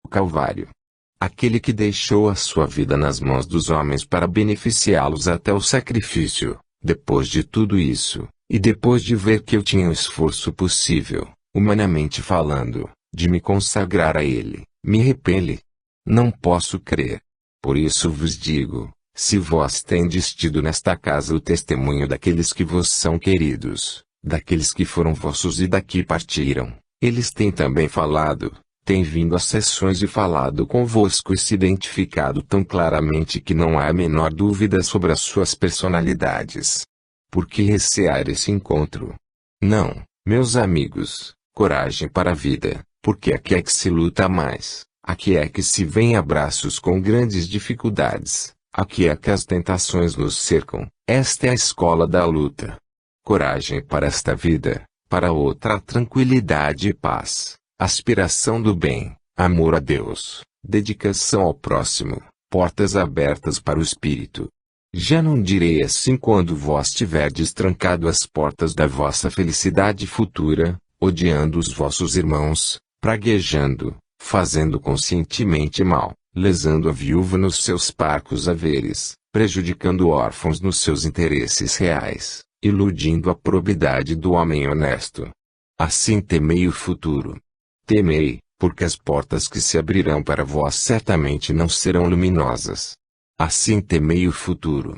o Calvário. Aquele que deixou a sua vida nas mãos dos homens para beneficiá-los até o sacrifício. Depois de tudo isso, e depois de ver que eu tinha o esforço possível, humanamente falando, de me consagrar a Ele, me repele. Não posso crer. Por isso vos digo, se vós tendes tido nesta casa o testemunho daqueles que vos são queridos, daqueles que foram vossos e daqui partiram, eles têm também falado, têm vindo às sessões e falado convosco e se identificado tão claramente que não há a menor dúvida sobre as suas personalidades. Por que recear esse encontro? Não, meus amigos, coragem para a vida, porque aqui é que se luta mais, aqui é que se vem a braços com grandes dificuldades, aqui é que as tentações nos cercam, esta é a escola da luta. Coragem para esta vida, para outra tranquilidade e paz. Aspiração do bem, amor a Deus, dedicação ao próximo, portas abertas para o Espírito. Já não direi assim quando vós tiverdes trancado as portas da vossa felicidade futura, odiando os vossos irmãos, praguejando, fazendo conscientemente mal, lesando a viúva nos seus parcos haveres, prejudicando órfãos nos seus interesses reais, iludindo a probidade do homem honesto. Assim temei o futuro. Temei, porque as portas que se abrirão para vós certamente não serão luminosas. Assim temei o futuro.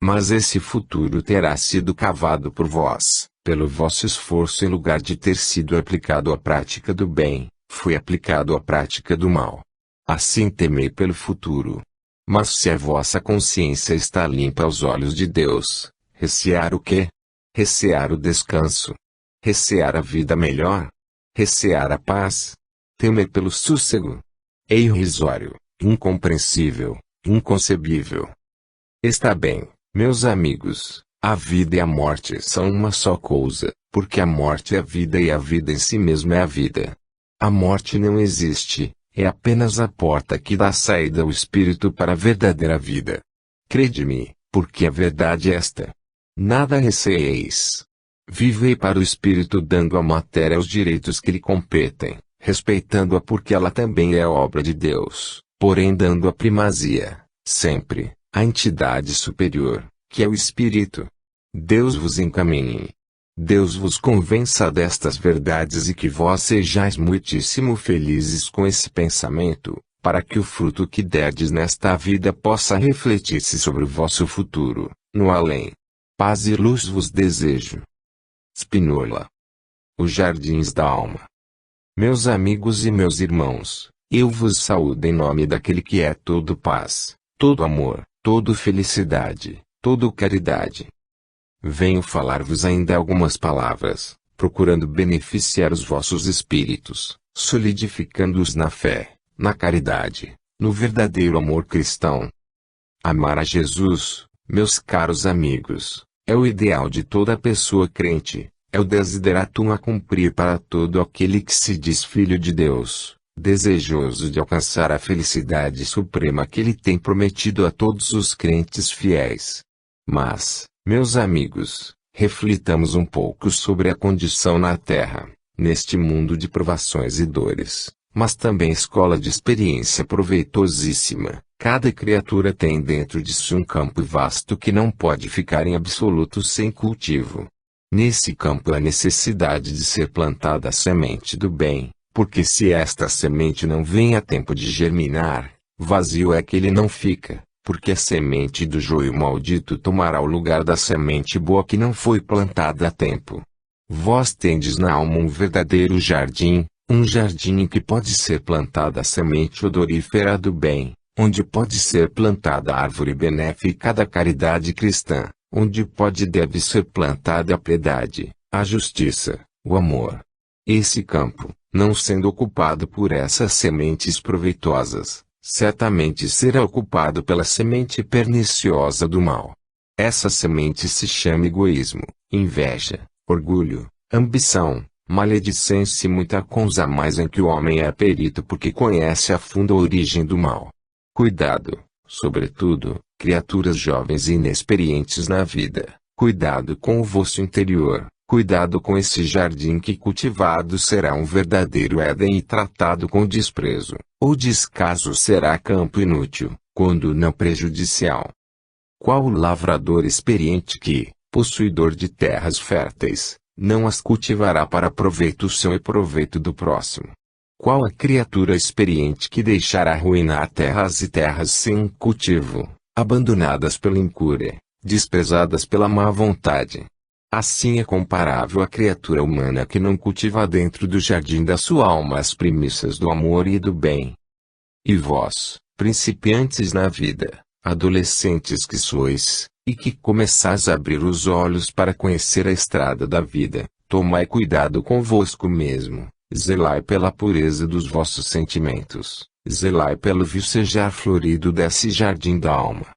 Mas esse futuro terá sido cavado por vós, pelo vosso esforço em lugar de ter sido aplicado à prática do bem, foi aplicado à prática do mal. Assim temei pelo futuro. Mas se a vossa consciência está limpa aos olhos de Deus, recear o quê? Recear o descanso. Recear a vida melhor. Recear a paz. Temer pelo sossego. É irrisório, incompreensível, inconcebível. Está bem, meus amigos, a vida e a morte são uma só coisa, porque a morte é a vida e a vida em si mesma é a vida. A morte não existe, é apenas a porta que dá saída ao espírito para a verdadeira vida. Crede-me, porque a verdade é esta. Nada receeis. Vivei para o espírito dando à matéria os direitos que lhe competem, respeitando-a porque ela também é obra de Deus, porém dando a primazia, sempre, à entidade superior, que é o espírito. Deus vos encaminhe. Deus vos convença destas verdades e que vós sejais muitíssimo felizes com esse pensamento, para que o fruto que derdes nesta vida possa refletir-se sobre o vosso futuro, no além. Paz e luz vos desejo. Spinola. Os Jardins da Alma. Meus amigos e meus irmãos, eu vos saúdo em nome daquele que é todo paz, todo amor, todo felicidade, todo caridade. Venho falar-vos ainda algumas palavras, procurando beneficiar os vossos espíritos, solidificando-os na fé, na caridade, no verdadeiro amor cristão. Amar a Jesus, meus caros amigos, é o ideal de toda pessoa crente, é o desideratum a cumprir para todo aquele que se diz filho de Deus, desejoso de alcançar a felicidade suprema que Ele tem prometido a todos os crentes fiéis. Mas, meus amigos, reflitamos um pouco sobre a condição na Terra, neste mundo de provações e dores, mas também escola de experiência proveitosíssima. Cada criatura tem dentro de si um campo vasto que não pode ficar em absoluto sem cultivo. Nesse campo há necessidade de ser plantada a semente do bem, porque se esta semente não vem a tempo de germinar, vazio é que ele não fica, porque a semente do joio maldito tomará o lugar da semente boa que não foi plantada a tempo. Vós tendes na alma um verdadeiro jardim, um jardim em que pode ser plantada a semente odorífera do bem, onde pode ser plantada a árvore benéfica da caridade cristã, onde pode e deve ser plantada a piedade, a justiça, o amor. Esse campo, não sendo ocupado por essas sementes proveitosas, certamente será ocupado pela semente perniciosa do mal. Essa semente se chama egoísmo, inveja, orgulho, ambição, maledicência e muita coisa mais em que o homem é perito porque conhece a fundo a origem do mal. Cuidado, sobretudo, criaturas jovens e inexperientes na vida, cuidado com o vosso interior, Cuidado com esse jardim que cultivado será um verdadeiro Éden e tratado com desprezo, ou descaso será campo inútil, quando não prejudicial. Qual o lavrador experiente que, possuidor de terras férteis, não as cultivará para proveito seu e proveito do próximo? Qual a criatura experiente que deixará arruinar terras e terras sem cultivo, abandonadas pela incúria, desprezadas pela má vontade? Assim é comparável a criatura humana que não cultiva dentro do jardim da sua alma as primícias do amor e do bem. E vós, principiantes na vida, adolescentes que sois, e que começais a abrir os olhos para conhecer a estrada da vida, tomai cuidado convosco mesmo, zelai pela pureza dos vossos sentimentos, zelai pelo vicejar florido desse jardim da alma.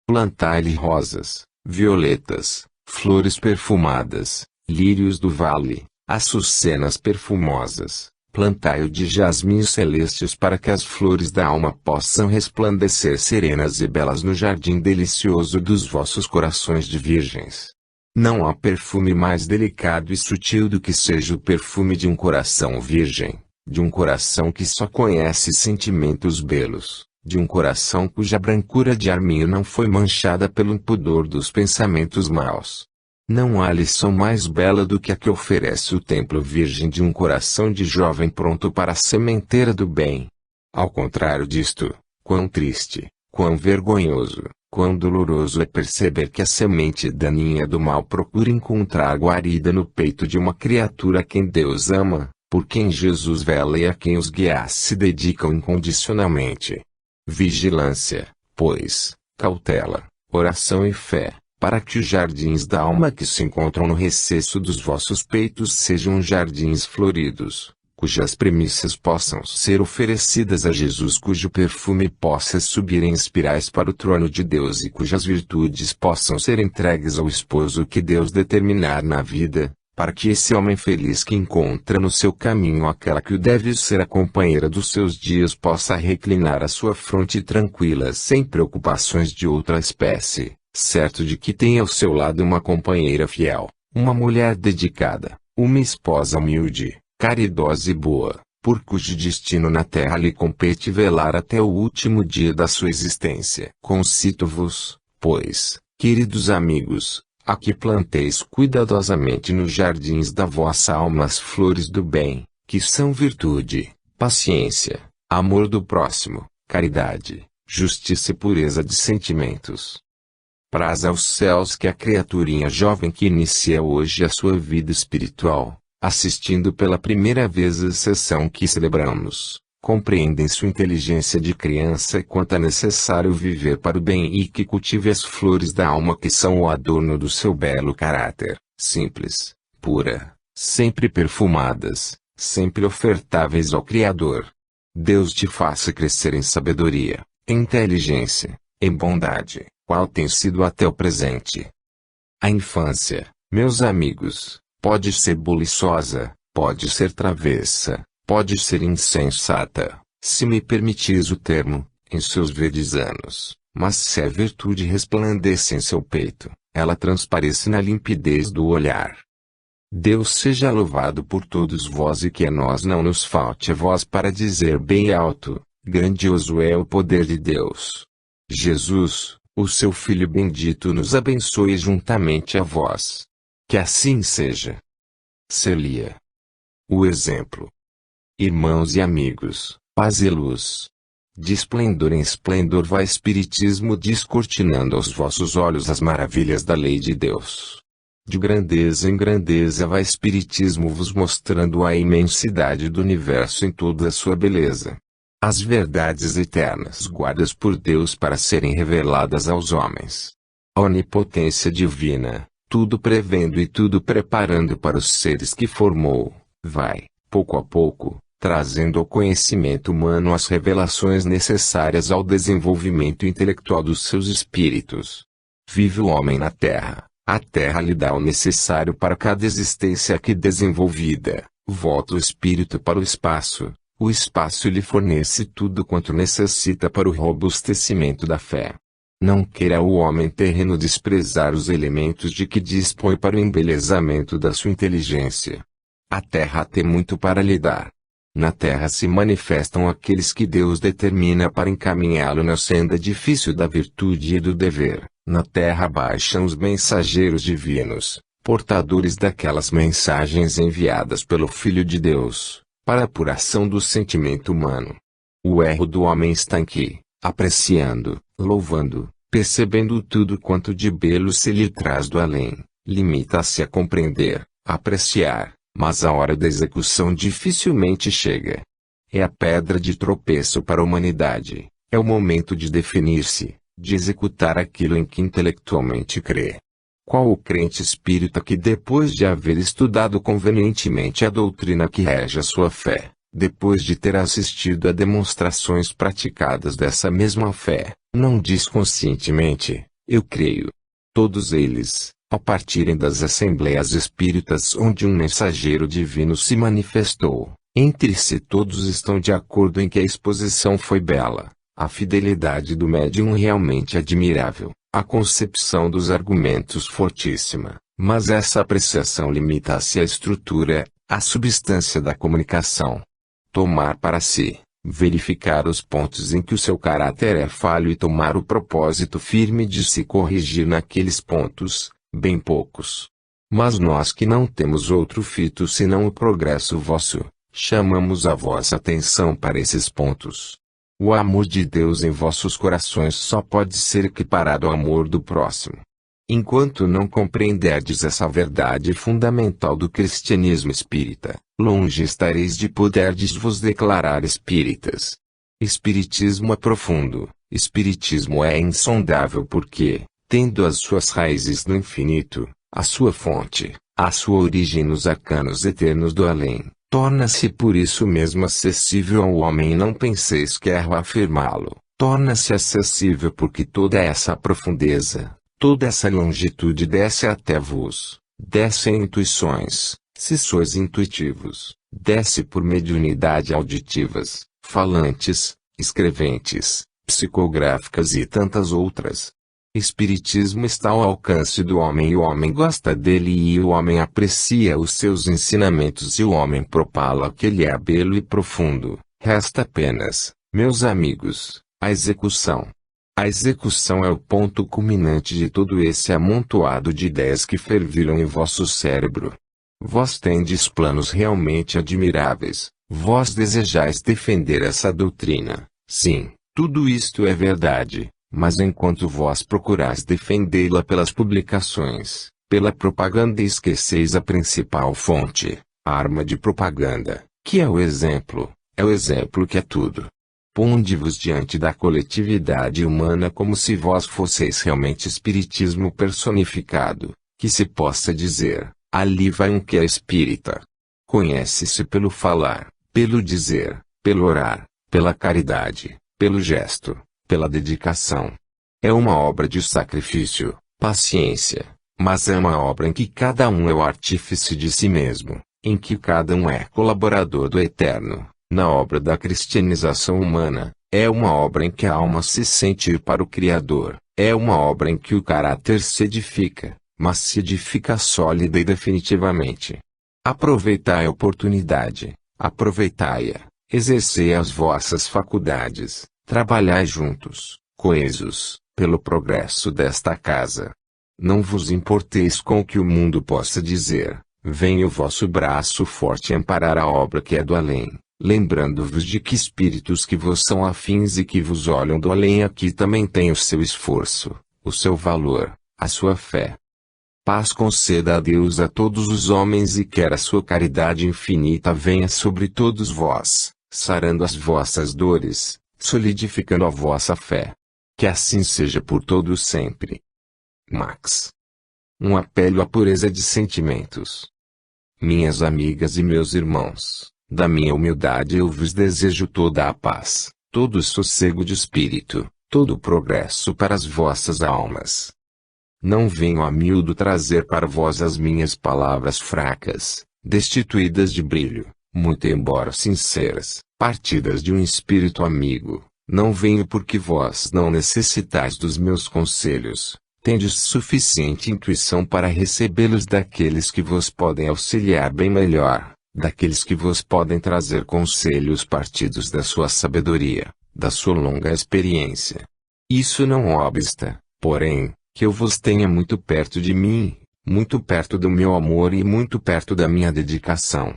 Plantai-lhe rosas, violetas, flores perfumadas, lírios do vale, açucenas perfumosas, plantai-o de jasmins celestes para que as flores da alma possam resplandecer serenas e belas no jardim delicioso dos vossos corações de virgens. Não há perfume mais delicado e sutil do que seja o perfume de um coração virgem, de um coração que só conhece sentimentos belos, de um coração cuja brancura de arminho não foi manchada pelo impudor dos pensamentos maus. Não há lição mais bela do que a que oferece o templo virgem de um coração de jovem pronto para a sementeira do bem. Ao contrário disto, quão triste, quão vergonhoso, quão doloroso é perceber que a semente daninha do mal procura encontrar guarida no peito de uma criatura a quem Deus ama, por quem Jesus vela e a quem os guias se dedicam incondicionalmente. Vigilância, pois, cautela, oração e fé, para que os jardins da alma que se encontram no recesso dos vossos peitos sejam jardins floridos, cujas primícias possam ser oferecidas a Jesus, cujo perfume possa subir em espirais para o trono de Deus e cujas virtudes possam ser entregues ao esposo que Deus determinar na vida, para que esse homem feliz que encontra no seu caminho aquela que o deve ser a companheira dos seus dias possa reclinar a sua fronte tranquila sem preocupações de outra espécie, certo de que tem ao seu lado uma companheira fiel, uma mulher dedicada, uma esposa humilde, caridosa e boa, por cujo destino na terra lhe compete velar até o último dia da sua existência. Concito-vos, pois, queridos amigos, a que planteis cuidadosamente nos jardins da vossa alma as flores do bem, que são virtude, paciência, amor do próximo, caridade, justiça e pureza de sentimentos. Praz aos céus que a criaturinha jovem que inicia hoje a sua vida espiritual, assistindo pela primeira vez a sessão que celebramos, compreende em sua inteligência de criança quanto é necessário viver para o bem e que cultive as flores da alma que são o adorno do seu belo caráter, simples, pura, sempre perfumadas, sempre ofertáveis ao Criador. Deus te faça crescer em sabedoria, em inteligência, em bondade, qual tem sido até o presente. A infância, meus amigos, pode ser buliçosa, pode ser travessa, pode ser insensata, se me permitis o termo, em seus verdes anos, mas se a virtude resplandece em seu peito, ela transparece na limpidez do olhar. Deus seja louvado por todos vós e que a nós não nos falte a voz para dizer bem alto, grandioso é o poder de Deus. Jesus, o seu Filho bendito, nos abençoe juntamente a vós. Que assim seja. Celia. O exemplo. Irmãos e amigos, paz e luz. De esplendor em esplendor vai Espiritismo descortinando aos vossos olhos as maravilhas da lei de Deus. De grandeza em grandeza vai Espiritismo vos mostrando a imensidade do universo em toda a sua beleza. As verdades eternas guardadas por Deus para serem reveladas aos homens. A onipotência divina, tudo prevendo e tudo preparando para os seres que formou, vai, pouco a pouco, trazendo ao conhecimento humano as revelações necessárias ao desenvolvimento intelectual dos seus espíritos. Vive o homem na terra, a terra lhe dá o necessário para cada existência aqui desenvolvida, volta o espírito para o espaço lhe fornece tudo quanto necessita para o robustecimento da fé. Não queira o homem terreno desprezar os elementos de que dispõe para o embelezamento da sua inteligência. A terra tem muito para lhe dar. Na terra se manifestam aqueles que Deus determina para encaminhá-lo na senda difícil da virtude e do dever. Na terra baixam os mensageiros divinos, portadores daquelas mensagens enviadas pelo Filho de Deus, para a apuração do sentimento humano. O erro do homem está em que, apreciando, louvando, percebendo tudo quanto de belo se lhe traz do além, limita-se a compreender, a apreciar, mas a hora da execução dificilmente chega. É a pedra de tropeço para a humanidade, é o momento de definir-se, de executar aquilo em que intelectualmente crê. Qual o crente espírita que depois de haver estudado convenientemente a doutrina que rege a sua fé, depois de ter assistido a demonstrações praticadas dessa mesma fé, não diz conscientemente, eu creio? Todos eles, ao partirem das assembleias espíritas onde um mensageiro divino se manifestou, entre si todos estão de acordo em que a exposição foi bela, a fidelidade do médium realmente admirável, a concepção dos argumentos fortíssima, mas essa apreciação limita-se à estrutura, à substância da comunicação. Tomar para si, verificar os pontos em que o seu caráter é falho e tomar o propósito firme de se corrigir naqueles pontos, bem poucos. Mas nós que não temos outro fito senão o progresso vosso, chamamos a vossa atenção para esses pontos. O amor de Deus em vossos corações só pode ser equiparado ao amor do próximo. Enquanto não compreenderdes essa verdade fundamental do cristianismo espírita, longe estareis de poderdes vos declarar espíritas. Espiritismo é profundo, espiritismo é insondável porque, tendo as suas raízes no infinito, a sua fonte, a sua origem nos arcanos eternos do além, torna-se por isso mesmo acessível ao homem e não penseis que erro afirmá-lo, torna-se acessível porque toda essa profundeza, toda essa longitude desce até vos, desce em intuições, se sois intuitivos, desce por mediunidade auditivas, falantes, escreventes, psicográficas e tantas outras. Espiritismo está ao alcance do homem e o homem gosta dele e o homem aprecia os seus ensinamentos e o homem propala que ele é belo e profundo. Resta apenas, meus amigos, a execução. A execução é o ponto culminante de todo esse amontoado de ideias que fervilham em vosso cérebro. Vós tendes planos realmente admiráveis, vós desejais defender essa doutrina, sim, tudo isto é verdade, mas enquanto vós procurais defendê-la pelas publicações, pela propaganda e esqueceis a principal fonte, a arma de propaganda, que é o exemplo que é tudo. Ponde-vos diante da coletividade humana como se vós fosseis realmente espiritismo personificado, que se possa dizer, ali vai um que é espírita. Conhece-se pelo falar, pelo dizer, pelo orar, pela caridade, pelo gesto, pela dedicação. É uma obra de sacrifício, paciência, mas é uma obra em que cada um é o artífice de si mesmo, em que cada um é colaborador do eterno. Na obra da cristianização humana, é uma obra em que a alma se sente ir para o Criador, é uma obra em que o caráter se edifica, mas se edifica sólida e definitivamente. Aproveitai a oportunidade, aproveitai-a, exercei as vossas faculdades, trabalhai juntos, coesos, pelo progresso desta casa. Não vos importeis com o que o mundo possa dizer, venha o vosso braço forte amparar a obra que é do além. Lembrando-vos de que espíritos que vos são afins e que vos olham do além aqui também têm o seu esforço, o seu valor, a sua fé. Paz conceda a Deus a todos os homens e quer a sua caridade infinita venha sobre todos vós, sarando as vossas dores, solidificando a vossa fé. Que assim seja por todos sempre. Max. Um apelo à pureza de sentimentos. Minhas amigas e meus irmãos. Da minha humildade eu vos desejo toda a paz, todo o sossego de espírito, todo o progresso para as vossas almas. Não venho a miúdo trazer para vós as minhas palavras fracas, destituídas de brilho, muito embora sinceras, partidas de um espírito amigo. Não venho porque vós não necessitais dos meus conselhos. Tendes suficiente intuição para recebê-los daqueles que vos podem auxiliar bem melhor, daqueles que vos podem trazer conselhos partidos da sua sabedoria, da sua longa experiência. Isso não obsta, porém, que eu vos tenha muito perto de mim, muito perto do meu amor e muito perto da minha dedicação.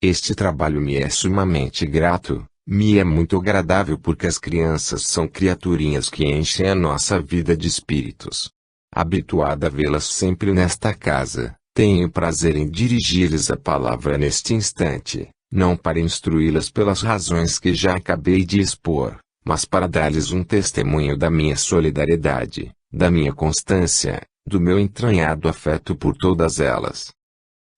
Este trabalho me é sumamente grato, me é muito agradável porque as crianças são criaturinhas que enchem a nossa vida de espíritos. Habituado a vê-las sempre nesta casa, tenho prazer em dirigir-lhes a palavra neste instante, não para instruí-las pelas razões que já acabei de expor, mas para dar-lhes um testemunho da minha solidariedade, da minha constância, do meu entranhado afeto por todas elas.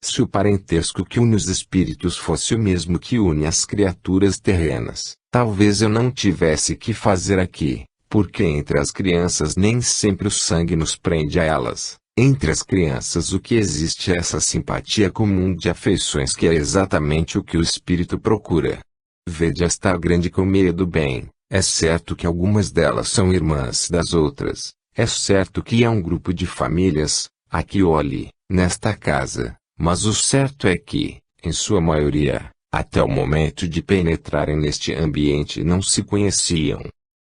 Se o parentesco que une os espíritos fosse o mesmo que une as criaturas terrenas, talvez eu não tivesse que fazer aqui, porque entre as crianças nem sempre o sangue nos prende a elas. Entre as crianças o que existe é essa simpatia comum de afeições que é exatamente o que o espírito procura. Vede esta grande colmeia do bem, é certo que algumas delas são irmãs das outras, é certo que há um grupo de famílias, aqui ou ali, nesta casa, mas o certo é que, em sua maioria, até o momento de penetrarem neste ambiente não se conheciam.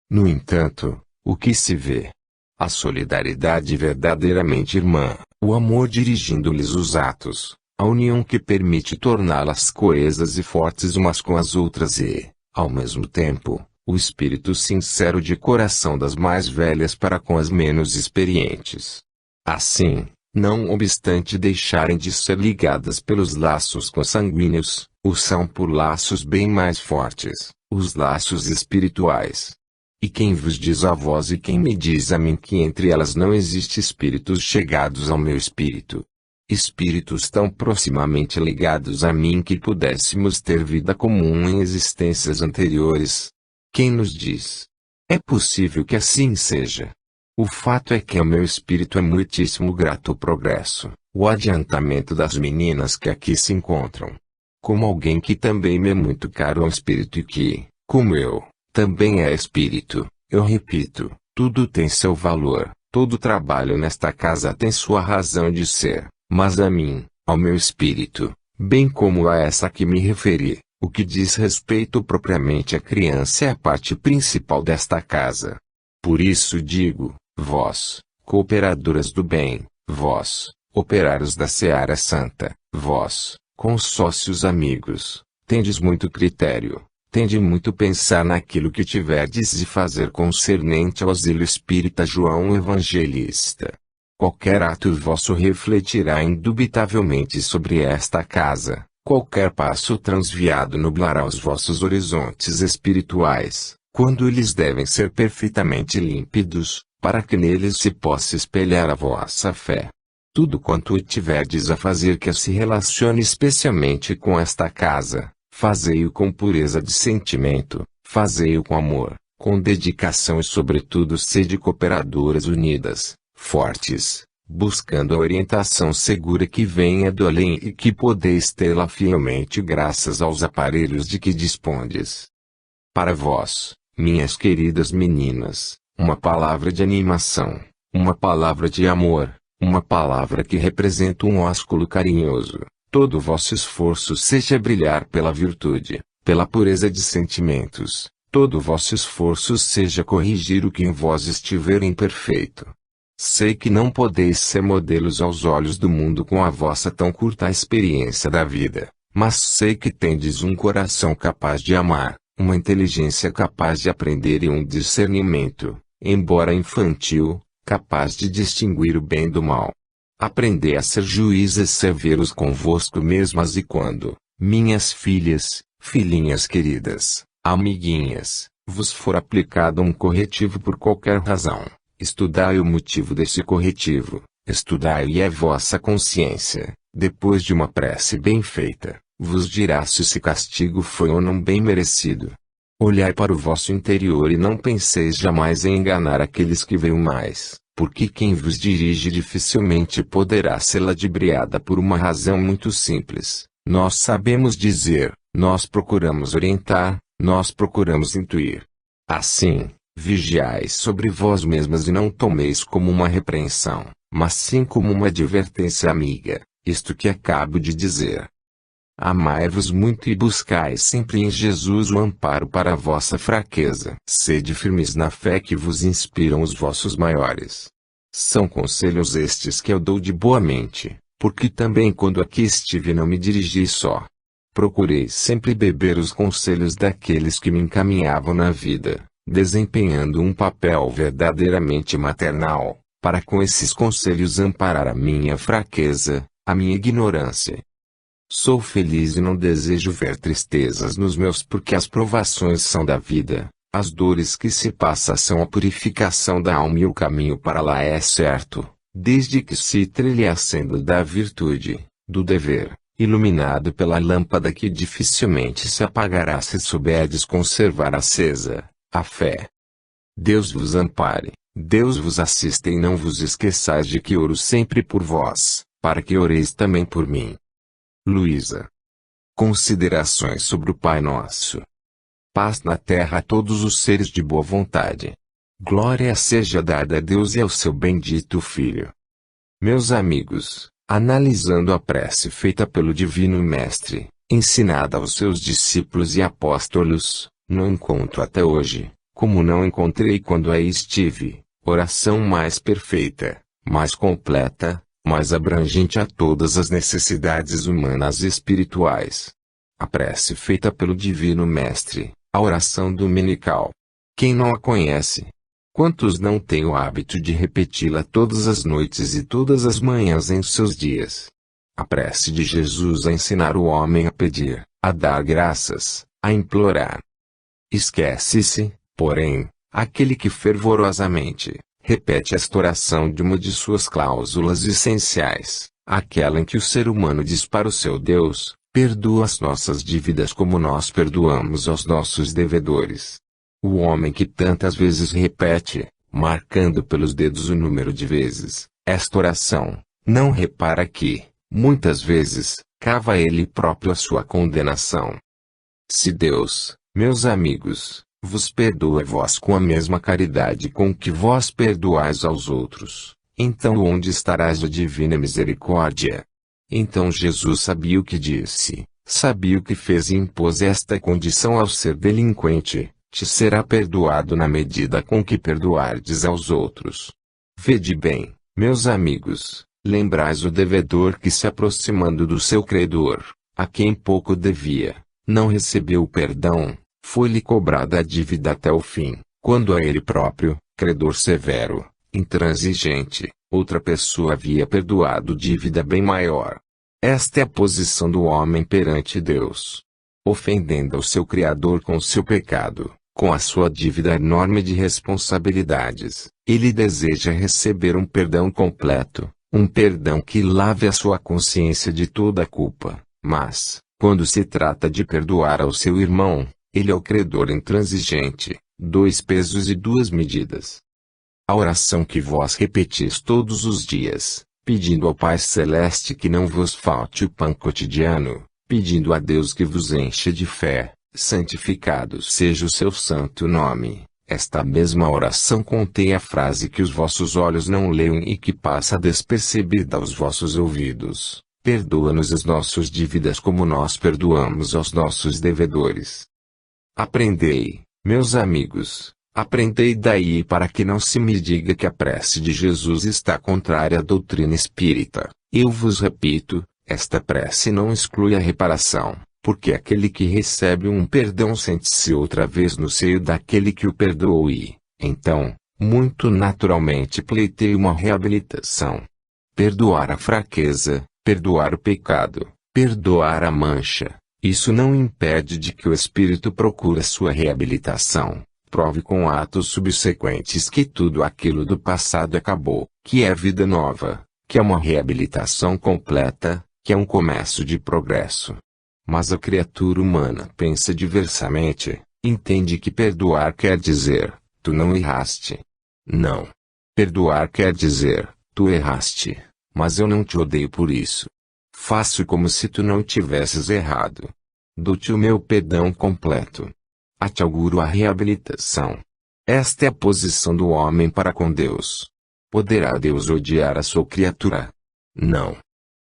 No entanto, o que se vê? A solidariedade verdadeiramente irmã, o amor dirigindo-lhes os atos, a união que permite torná-las coesas e fortes umas com as outras e, ao mesmo tempo, o espírito sincero de coração das mais velhas para com as menos experientes. Assim, não obstante deixarem de ser ligadas pelos laços consanguíneos, o são por laços bem mais fortes, os laços espirituais. E quem vos diz a vós e quem me diz a mim que entre elas não existe espíritos chegados ao meu espírito? Espíritos tão proximamente ligados a mim que pudéssemos ter vida comum em existências anteriores? Quem nos diz? É possível que assim seja. O fato é que ao meu espírito é muitíssimo grato o progresso, o adiantamento das meninas que aqui se encontram. Como alguém que também me é muito caro ao espírito e que, como eu, também é espírito, eu repito, tudo tem seu valor, todo trabalho nesta casa tem sua razão de ser, mas a mim, ao meu espírito, bem como a essa a que me referi, o que diz respeito propriamente à criança é a parte principal desta casa. Por isso digo, vós, cooperadoras do bem, vós, operários da seara santa, vós, consócios amigos, tendes muito critério. Tende muito pensar naquilo que tiverdes de fazer concernente ao asilo espírita João Evangelista. Qualquer ato vosso refletirá indubitavelmente sobre esta casa, qualquer passo transviado nublará os vossos horizontes espirituais, quando eles devem ser perfeitamente límpidos, para que neles se possa espelhar a vossa fé. Tudo quanto tiverdes a fazer que se relacione especialmente com esta casa, fazei-o com pureza de sentimento, fazei-o com amor, com dedicação e sobretudo sede cooperadoras unidas, fortes, buscando a orientação segura que venha do além e que podeis tê-la fielmente graças aos aparelhos de que dispondes. Para vós, minhas queridas meninas, uma palavra de animação, uma palavra de amor, uma palavra que representa um ósculo carinhoso. Todo o vosso esforço seja brilhar pela virtude, pela pureza de sentimentos. Todo o vosso esforço seja corrigir o que em vós estiver imperfeito. Sei que não podeis ser modelos aos olhos do mundo com a vossa tão curta experiência da vida, mas sei que tendes um coração capaz de amar, uma inteligência capaz de aprender e um discernimento, embora infantil, capaz de distinguir o bem do mal. Aprendei a ser juízes severos convosco mesmas e quando, minhas filhas, filhinhas queridas, amiguinhas, vos for aplicado um corretivo por qualquer razão, estudai o motivo desse corretivo, estudai e a vossa consciência, depois de uma prece bem feita, vos dirá se esse castigo foi ou não bem merecido. Olhai para o vosso interior e não penseis jamais em enganar aqueles que veem mais. Porque quem vos dirige dificilmente poderá ser ludibriada por uma razão muito simples. Nós sabemos dizer, nós procuramos orientar, nós procuramos intuir. Assim, vigiai sobre vós mesmas e não tomeis como uma repreensão, mas sim como uma advertência amiga, isto que acabo de dizer. Amai-vos muito e buscai sempre em Jesus o amparo para a vossa fraqueza. Sede firmes na fé que vos inspiram os vossos maiores. São conselhos estes que eu dou de boa mente, porque também quando aqui estive não me dirigi só. Procurei sempre beber os conselhos daqueles que me encaminhavam na vida, desempenhando um papel verdadeiramente maternal, para com esses conselhos amparar a minha fraqueza, a minha ignorância. Sou feliz e não desejo ver tristezas nos meus porque as provações são da vida, as dores que se passam são a purificação da alma e o caminho para lá é certo, desde que se trilhe a senda da virtude, do dever, iluminado pela lâmpada que dificilmente se apagará se souberdes conservar acesa, a fé. Deus vos ampare, Deus vos assista e não vos esqueçais de que oro sempre por vós, para que oreis também por mim. Luísa. Considerações sobre o Pai Nosso. Paz na terra a todos os seres de boa vontade. Glória seja dada a Deus e ao seu bendito Filho. Meus amigos, analisando a prece feita pelo Divino Mestre, ensinada aos seus discípulos e apóstolos, não encontro até hoje, como não encontrei quando aí estive, oração mais perfeita, mais completa, mais abrangente a todas as necessidades humanas e espirituais. A prece feita pelo Divino Mestre, a oração dominical. Quem não a conhece? Quantos não têm o hábito de repeti-la todas as noites e todas as manhãs em seus dias? A prece de Jesus a ensinar o homem a pedir, a dar graças, a implorar. Esquece-se, porém, aquele que fervorosamente repete esta oração de uma de suas cláusulas essenciais, aquela em que o ser humano diz para o seu Deus: perdoa as nossas dívidas como nós perdoamos aos nossos devedores. O homem que tantas vezes repete, marcando pelos dedos o número de vezes, esta oração, não repara que, muitas vezes, cava ele próprio a sua condenação. Se Deus, meus amigos, vos perdoa vós com a mesma caridade com que vós perdoais aos outros, então onde estarás a divina misericórdia? Então Jesus sabia o que disse, sabia o que fez e impôs esta condição ao ser delinquente: te será perdoado na medida com que perdoardes aos outros. Vede bem, meus amigos, lembrais o devedor que se aproximando do seu credor, a quem pouco devia, não recebeu o perdão. Foi-lhe cobrada a dívida até o fim, quando a ele próprio, credor severo, intransigente, outra pessoa havia perdoado dívida bem maior. Esta é a posição do homem perante Deus. Ofendendo ao seu Criador com seu pecado, com a sua dívida enorme de responsabilidades, ele deseja receber um perdão completo, um perdão que lave a sua consciência de toda a culpa, mas, quando se trata de perdoar ao seu irmão, ele é o credor intransigente, 2 pesos e 2 medidas. A oração que vós repetis todos os dias, pedindo ao Pai Celeste que não vos falte o pão cotidiano, pedindo a Deus que vos encha de fé, santificado seja o seu santo nome. Esta mesma oração contém a frase que os vossos olhos não leem e que passa despercebida aos vossos ouvidos: perdoa-nos as nossas dívidas como nós perdoamos aos nossos devedores. Aprendei, meus amigos, aprendei daí para que não se me diga que a prece de Jesus está contrária à doutrina espírita. Eu vos repito, esta prece não exclui a reparação, porque aquele que recebe um perdão sente-se outra vez no seio daquele que o perdoou e, então, muito naturalmente pleiteia uma reabilitação. Perdoar a fraqueza, perdoar o pecado, perdoar a mancha. Isso não impede de que o espírito procure sua reabilitação, prove com atos subsequentes que tudo aquilo do passado acabou, que é vida nova, que é uma reabilitação completa, que é um começo de progresso. Mas a criatura humana pensa diversamente, entende que perdoar quer dizer, tu não erraste. Não. Perdoar quer dizer, tu erraste, mas eu não te odeio por isso. Faço como se tu não tivesses errado. Dou-te o meu perdão completo. te auguro a reabilitação. Esta é a posição do homem para com Deus. Poderá Deus odiar a sua criatura? Não.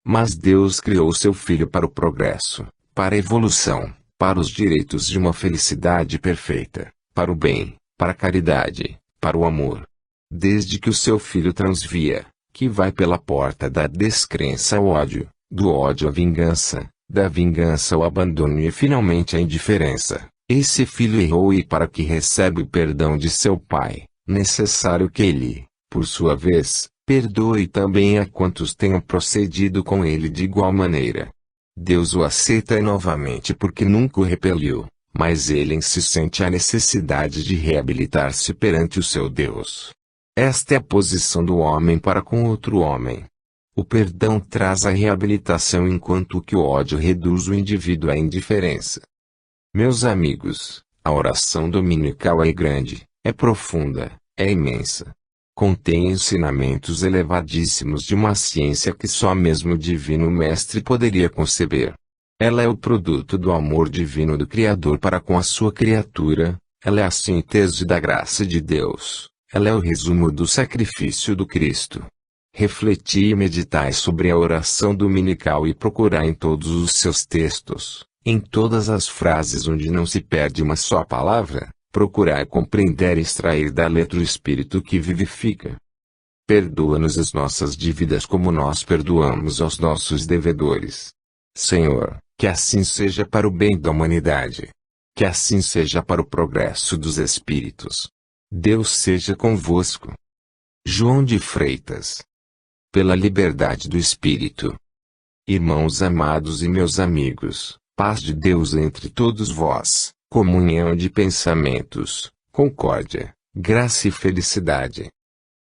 Mas Deus criou seu filho para o progresso, para a evolução, para os direitos de uma felicidade perfeita, para o bem, para a caridade, para o amor. Desde que o seu filho transvia, que vai pela porta da descrença ao ódio, do ódio à vingança, da vingança ao abandono e finalmente à indiferença, esse filho errou e para que recebe o perdão de seu pai, necessário que ele, por sua vez, perdoe também a quantos tenham procedido com ele de igual maneira. Deus o aceita novamente porque nunca o repeliu, mas ele em si sente a necessidade de reabilitar-se perante o seu Deus. Esta é a posição do homem para com outro homem. O perdão traz a reabilitação enquanto que o ódio reduz o indivíduo à indiferença. Meus amigos, a oração dominical é grande, é profunda, é imensa. Contém ensinamentos elevadíssimos de uma ciência que só mesmo o Divino Mestre poderia conceber. Ela é o produto do amor divino do Criador para com a sua criatura, ela é a síntese da graça de Deus, ela é o resumo do sacrifício do Cristo. Refleti e meditai sobre a oração dominical e procurai em todos os seus textos, em todas as frases onde não se perde uma só palavra, procurai compreender e extrair da letra o Espírito que vivifica. Perdoa-nos as nossas dívidas como nós perdoamos aos nossos devedores. Senhor, que assim seja para o bem da humanidade. Que assim seja para o progresso dos espíritos. Deus seja convosco. João de Freitas. Pela liberdade do Espírito. Irmãos amados e meus amigos, paz de Deus entre todos vós. Comunhão de pensamentos, concórdia, graça e felicidade.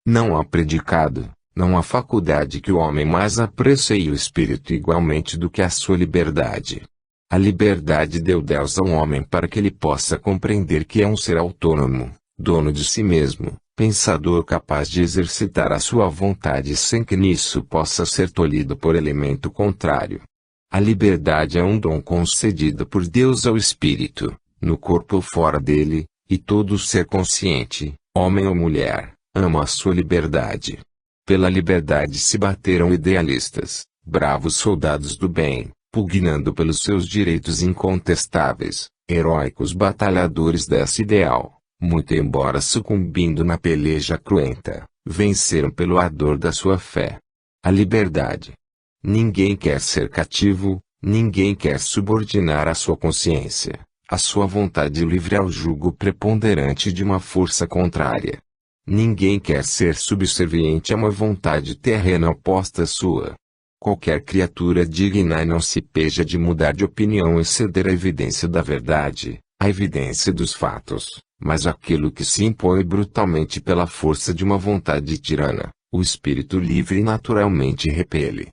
Não há predicado, não há faculdade que o homem mais aprecie o espírito igualmente do que a sua liberdade. A liberdade deu Deus ao homem para que ele possa compreender que é um ser autônomo, dono de si mesmo, pensador capaz de exercitar a sua vontade sem que nisso possa ser tolhido por elemento contrário. A liberdade é um dom concedido por Deus ao espírito, no corpo ou fora dele, e todo ser consciente, homem ou mulher, ama a sua liberdade. Pela liberdade se bateram idealistas, bravos soldados do bem, pugnando pelos seus direitos incontestáveis, heróicos batalhadores desse ideal, muito embora sucumbindo na peleja cruenta, venceram pelo ardor da sua fé. A liberdade. Ninguém quer ser cativo, ninguém quer subordinar a sua consciência, a sua vontade livre ao jugo preponderante de uma força contrária. Ninguém quer ser subserviente a uma vontade terrena oposta à sua. Qualquer criatura digna não se peja de mudar de opinião e ceder à evidência da verdade, à evidência dos fatos, mas aquilo que se impõe brutalmente pela força de uma vontade tirana, o espírito livre naturalmente repele.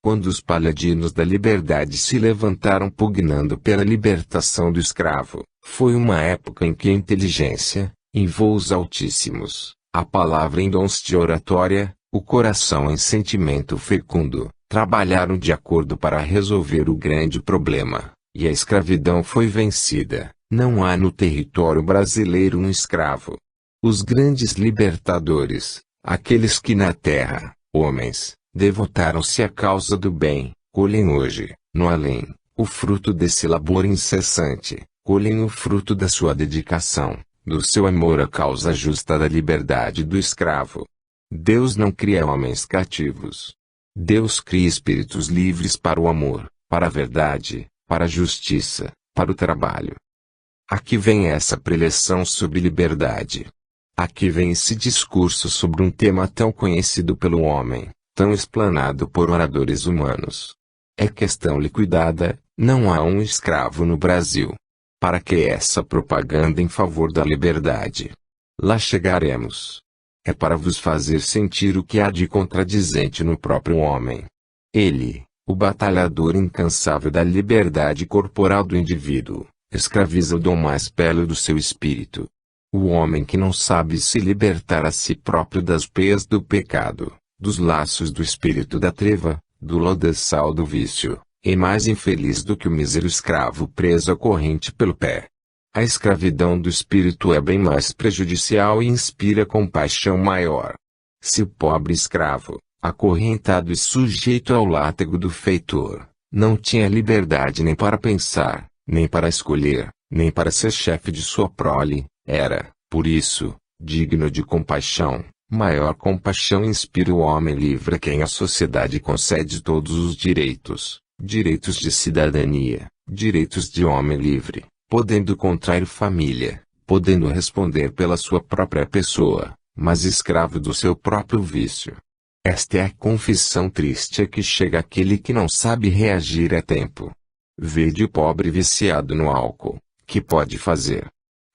Quando os paladinos da liberdade se levantaram pugnando pela libertação do escravo, foi uma época em que a inteligência, em voos altíssimos, a palavra em dons de oratória, o coração em sentimento fecundo, trabalharam de acordo para resolver o grande problema, e a escravidão foi vencida. Não há no território brasileiro um escravo. Os grandes libertadores, aqueles que na terra, homens, devotaram-se à causa do bem, colhem hoje, no além, o fruto desse labor incessante, colhem o fruto da sua dedicação, do seu amor à causa justa da liberdade do escravo. Deus não cria homens cativos. Deus cria espíritos livres para o amor, para a verdade, para a justiça, para o trabalho. Aqui vem essa preleção sobre liberdade. Aqui vem esse discurso sobre um tema tão conhecido pelo homem, tão explanado por oradores humanos. É questão liquidada, não há um escravo no Brasil. Para que essa propaganda em favor da liberdade? Lá chegaremos. É para vos fazer sentir o que há de contradizente no próprio homem. Ele, o batalhador incansável da liberdade corporal do indivíduo, escraviza o dom mais belo do seu espírito. O homem que não sabe se libertar a si próprio das peias do pecado, dos laços do espírito da treva, do lodaçal do vício, é mais infeliz do que o mísero escravo preso à corrente pelo pé. A escravidão do espírito é bem mais prejudicial e inspira compaixão maior. Se o pobre escravo, acorrentado e sujeito ao látego do feitor, não tinha liberdade nem para pensar, nem para escolher, nem para ser chefe de sua prole, era, por isso, digno de compaixão. Maior compaixão inspira o homem livre a quem a sociedade concede todos os direitos, direitos de cidadania, direitos de homem livre, podendo contrair família, podendo responder pela sua própria pessoa, mas escravo do seu próprio vício. Esta é a confissão triste a que chega aquele que não sabe reagir a tempo. Vede o pobre viciado no álcool, que pode fazer?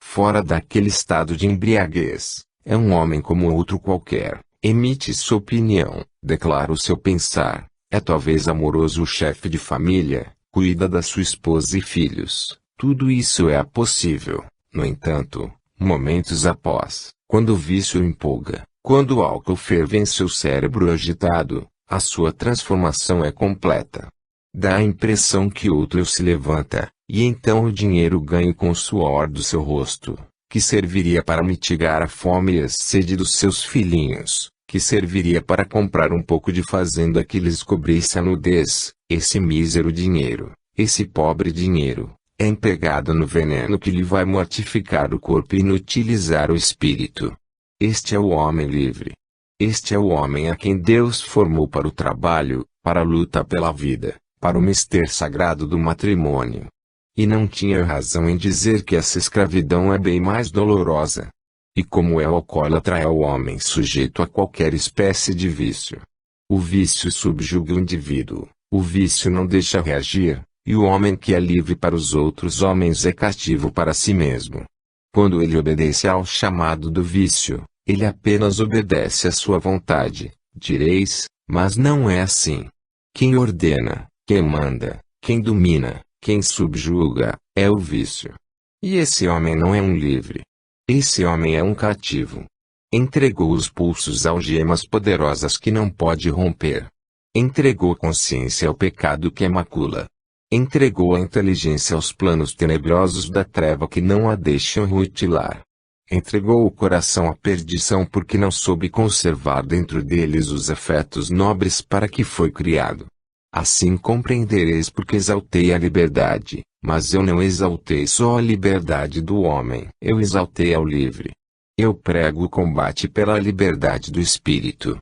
Fora daquele estado de embriaguez, é um homem como outro qualquer, emite sua opinião, declara o seu pensar, é talvez amoroso o chefe de família, cuida da sua esposa e filhos, tudo isso é possível. No entanto, momentos após, quando o vício o empolga, quando o álcool ferve em seu cérebro agitado, a sua transformação é completa. Dá a impressão que outro se levanta, e então o dinheiro ganho com o suor do seu rosto, que serviria para mitigar a fome e a sede dos seus filhinhos, que serviria para comprar um pouco de fazenda que lhes cobrisse a nudez, esse mísero dinheiro, esse pobre dinheiro, é empregado no veneno que lhe vai mortificar o corpo e inutilizar o espírito. Este é o homem livre. Este é o homem a quem Deus formou para o trabalho, para a luta pela vida, para o mistério sagrado do matrimônio. E não tinha razão em dizer que essa escravidão é bem mais dolorosa. E como é alcoólatra é o homem sujeito a qualquer espécie de vício. O vício subjuga o indivíduo, o vício não deixa reagir, e o homem que é livre para os outros homens é cativo para si mesmo. Quando ele obedece ao chamado do vício, ele apenas obedece à sua vontade, direis, mas não é assim. Quem ordena, quem manda, quem domina, quem subjuga, é o vício. E esse homem não é um livre. Esse homem é um cativo. Entregou os pulsos a algemas poderosas que não pode romper. Entregou a consciência ao pecado que a macula. Entregou a inteligência aos planos tenebrosos da treva que não a deixam rutilar. Entregou o coração à perdição porque não soube conservar dentro deles os afetos nobres para que foi criado. Assim compreendereis porque exaltei a liberdade, mas eu não exaltei só a liberdade do homem. Eu exaltei ao livre. Eu prego o combate pela liberdade do espírito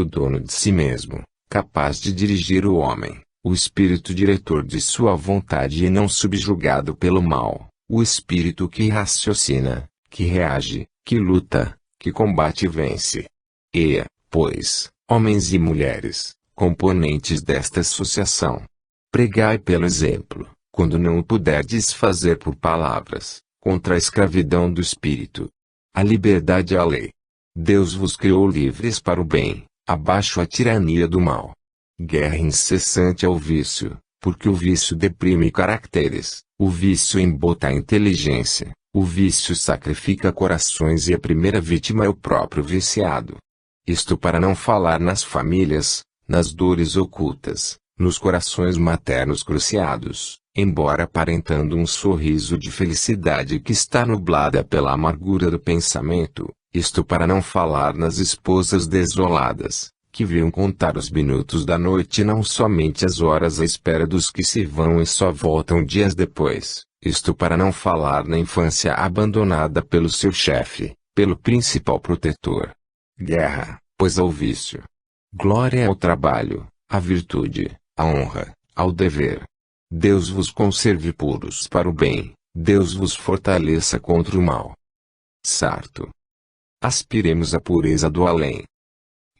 dono de si mesmo, capaz de dirigir o homem, o espírito diretor de sua vontade e não subjugado pelo mal, o espírito que raciocina, que reage, que luta, que combate e vence. E, pois, homens e mulheres, componentes desta associação, pregai pelo exemplo, quando não o puderdes fazer por palavras, contra a escravidão do espírito. A liberdade é a lei. Deus vos criou livres para o bem, abaixo a tirania do mal. Guerra incessante ao vício, porque o vício deprime caracteres, o vício embota a inteligência, o vício sacrifica corações e a primeira vítima é o próprio viciado. Isto para não falar nas famílias, nas dores ocultas, nos corações maternos cruciados, embora aparentando um sorriso de felicidade que está nublada pela amargura do pensamento, isto para não falar nas esposas desoladas, que viam contar os minutos da noite e não somente as horas à espera dos que se vão e só voltam dias depois, isto para não falar na infância abandonada pelo seu chefe, pelo principal protetor. Guerra, pois ao vício. Glória ao trabalho, à virtude, à honra, ao dever. Deus vos conserve puros para o bem, Deus vos fortaleça contra o mal. Sarto. Aspiremos à pureza do além.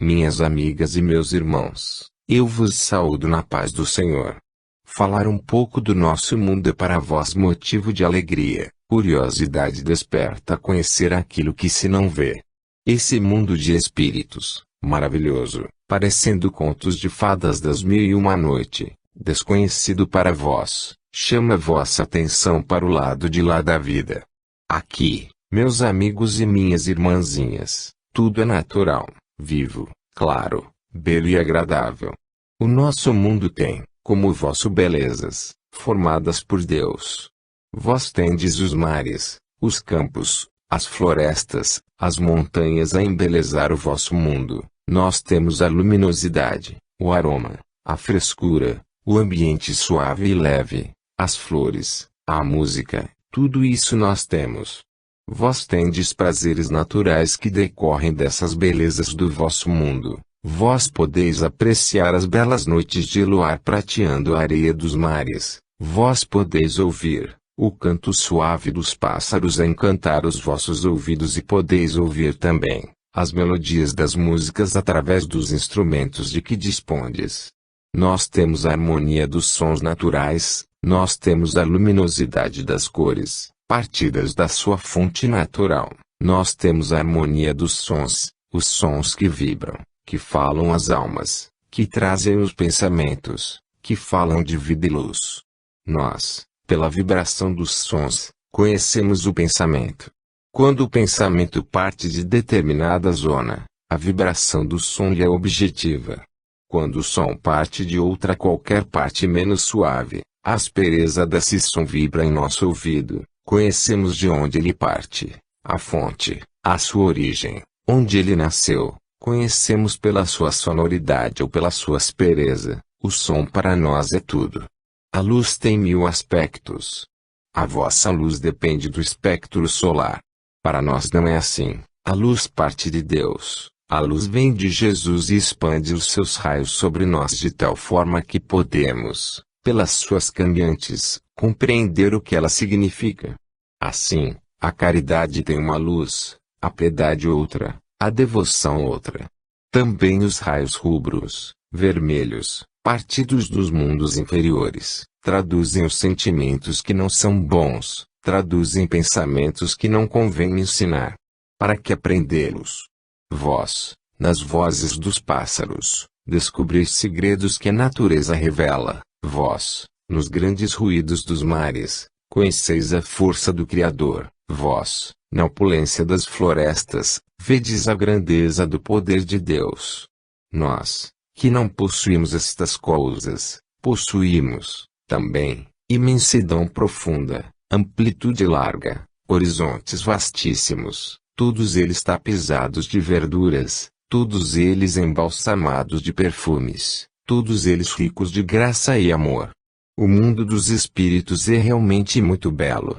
Minhas amigas e meus irmãos, eu vos saúdo na paz do Senhor. Falar um pouco do nosso mundo é para vós motivo de alegria, curiosidade desperta a conhecer aquilo que se não vê. Esse mundo de espíritos, maravilhoso, parecendo contos de fadas das 1001 noite, desconhecido para vós, chama vossa atenção para o lado de lá da vida. Aqui, meus amigos e minhas irmãzinhas, tudo é natural, vivo, claro, belo e agradável. O nosso mundo tem, como o vosso belezas, formadas por Deus. Vós tendes os mares, os campos, as florestas, as montanhas a embelezar o vosso mundo. Nós temos a luminosidade, o aroma, a frescura, o ambiente suave e leve, as flores, a música, tudo isso nós temos. Vós tendes prazeres naturais que decorrem dessas belezas do vosso mundo. Vós podeis apreciar as belas noites de luar prateando a areia dos mares. Vós podeis ouvir o canto suave dos pássaros a encantar os vossos ouvidos e podeis ouvir também as melodias das músicas através dos instrumentos de que dispondes. Nós temos a harmonia dos sons naturais, nós temos a luminosidade das cores, partidas da sua fonte natural. Nós temos a harmonia dos sons, os sons que vibram, que falam às almas, que trazem os pensamentos, que falam de vida e luz. Nós, pela vibração dos sons, conhecemos o pensamento. Quando o pensamento parte de determinada zona, a vibração do som lhe é objetiva. Quando o som parte de outra qualquer parte menos suave, a aspereza desse som vibra em nosso ouvido. Conhecemos de onde ele parte, a fonte, a sua origem, onde ele nasceu. Conhecemos pela sua sonoridade ou pela sua aspereza. O som para nós é tudo. A luz tem 1000 aspectos. A vossa luz depende do espectro solar. Para nós não é assim. A luz parte de Deus. A luz vem de Jesus e expande os seus raios sobre nós de tal forma que podemos, pelas suas cambiantes, compreender o que ela significa. Assim, a caridade tem uma luz, a piedade outra, a devoção outra. Também os raios rubros, vermelhos, partidos dos mundos inferiores, traduzem os sentimentos que não são bons, traduzem pensamentos que não convém ensinar. Para que aprendê-los? Vós, nas vozes dos pássaros, descobris segredos que a natureza revela. Vós, nos grandes ruídos dos mares, conheceis a força do Criador. Vós, na opulência das florestas, vedes a grandeza do poder de Deus. Nós, que não possuímos estas coisas, possuímos, também, imensidão profunda, amplitude larga, horizontes vastíssimos, todos eles tapizados de verduras, todos eles embalsamados de perfumes, todos eles ricos de graça e amor. O mundo dos espíritos é realmente muito belo.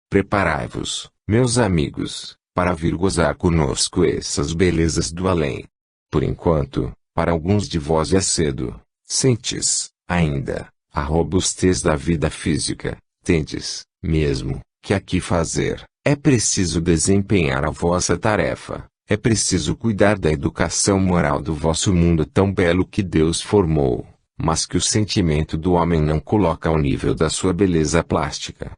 Preparai-vos, meus amigos, para vir gozar conosco essas belezas do além. Por enquanto, para alguns de vós é cedo, sentes, ainda, a robustez da vida física, tendes, mesmo, que aqui fazer. É preciso desempenhar a vossa tarefa, é preciso cuidar da educação moral do vosso mundo tão belo que Deus formou, mas que o sentimento do homem não coloca ao nível da sua beleza plástica.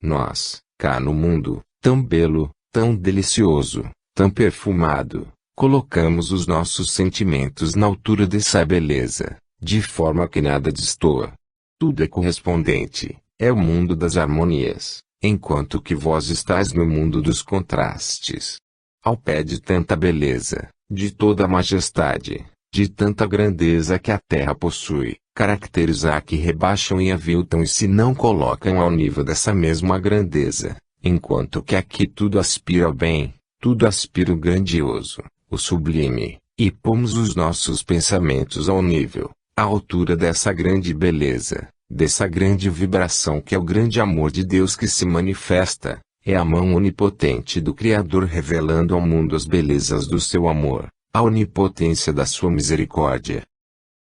Nós, cá no mundo, tão belo, tão delicioso, tão perfumado, colocamos os nossos sentimentos na altura dessa beleza, de forma que nada destoa. Tudo é correspondente, é o mundo das harmonias, enquanto que vós estáis no mundo dos contrastes. Ao pé de tanta beleza, de toda a majestade, de tanta grandeza que a terra possui, caracteres há que rebaixam e aviltam e se não colocam ao nível dessa mesma grandeza, enquanto que aqui tudo aspira ao bem, tudo aspira o grandioso, o sublime, e pomos os nossos pensamentos ao nível, à altura dessa grande beleza, dessa grande vibração que é o grande amor de Deus que se manifesta, é a mão onipotente do Criador revelando ao mundo as belezas do seu amor, a onipotência da sua misericórdia.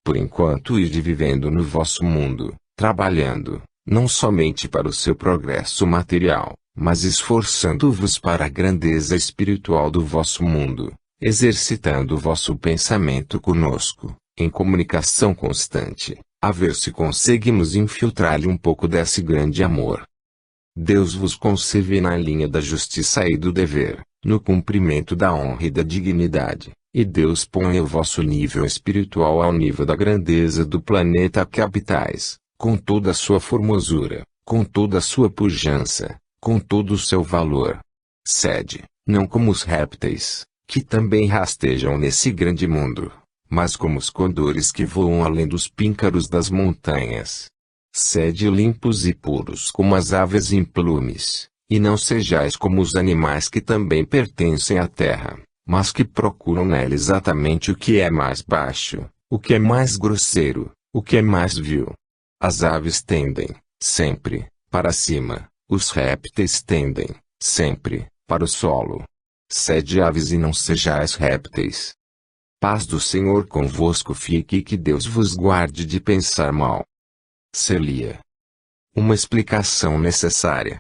Por enquanto ide vivendo no vosso mundo, trabalhando, não somente para o seu progresso material, mas esforçando-vos para a grandeza espiritual do vosso mundo, exercitando o vosso pensamento conosco, em comunicação constante, a ver se conseguimos infiltrar-lhe um pouco desse grande amor. Deus vos concebe na linha da justiça e do dever, no cumprimento da honra e da dignidade, e Deus põe o vosso nível espiritual ao nível da grandeza do planeta que habitais, com toda a sua formosura, com toda a sua pujança, com todo o seu valor. Sede, não como os répteis, que também rastejam nesse grande mundo, mas como os condores que voam além dos píncaros das montanhas. Sede limpos e puros como as aves implumes, e não sejais como os animais que também pertencem à terra, mas que procuram nela exatamente o que é mais baixo, o que é mais grosseiro, o que é mais vil. As aves tendem, sempre, para cima, os répteis tendem, sempre, para o solo. Sede aves e não sejais répteis. Paz do Senhor convosco fique e que Deus vos guarde de pensar mal. Celia. Uma explicação necessária.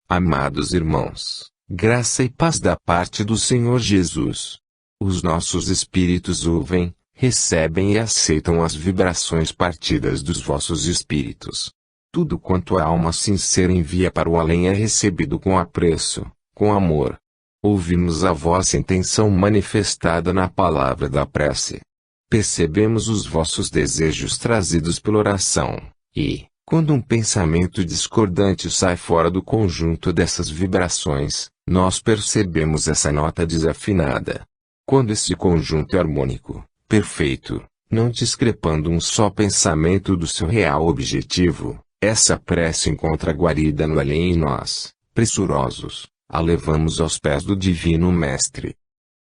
Amados irmãos, graça e paz da parte do Senhor Jesus. Os nossos espíritos ouvem, recebem e aceitam as vibrações partidas dos vossos espíritos. Tudo quanto a alma sincera envia para o além é recebido com apreço, com amor. Ouvimos a vossa intenção manifestada na palavra da prece. Percebemos os vossos desejos trazidos pela oração, e, quando um pensamento discordante sai fora do conjunto dessas vibrações, nós percebemos essa nota desafinada. Quando esse conjunto é harmônico, perfeito, não discrepando um só pensamento do seu real objetivo, essa prece encontra guarida no além e nós, pressurosos, a levamos aos pés do Divino Mestre.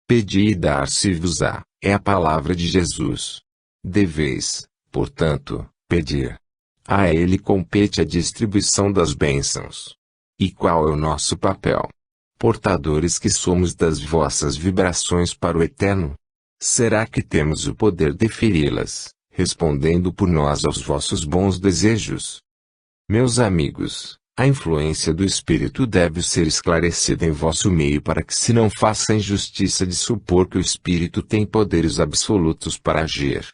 Pedi e dar-se-vos-á, é a palavra de Jesus. Deveis, portanto, pedir. A ele compete a distribuição das bênçãos. E qual é o nosso papel? Portadores que somos das vossas vibrações para o eterno? Será que temos o poder de feri-las, respondendo por nós aos vossos bons desejos? Meus amigos, a influência do Espírito deve ser esclarecida em vosso meio para que se não faça injustiça de supor que o Espírito tem poderes absolutos para agir.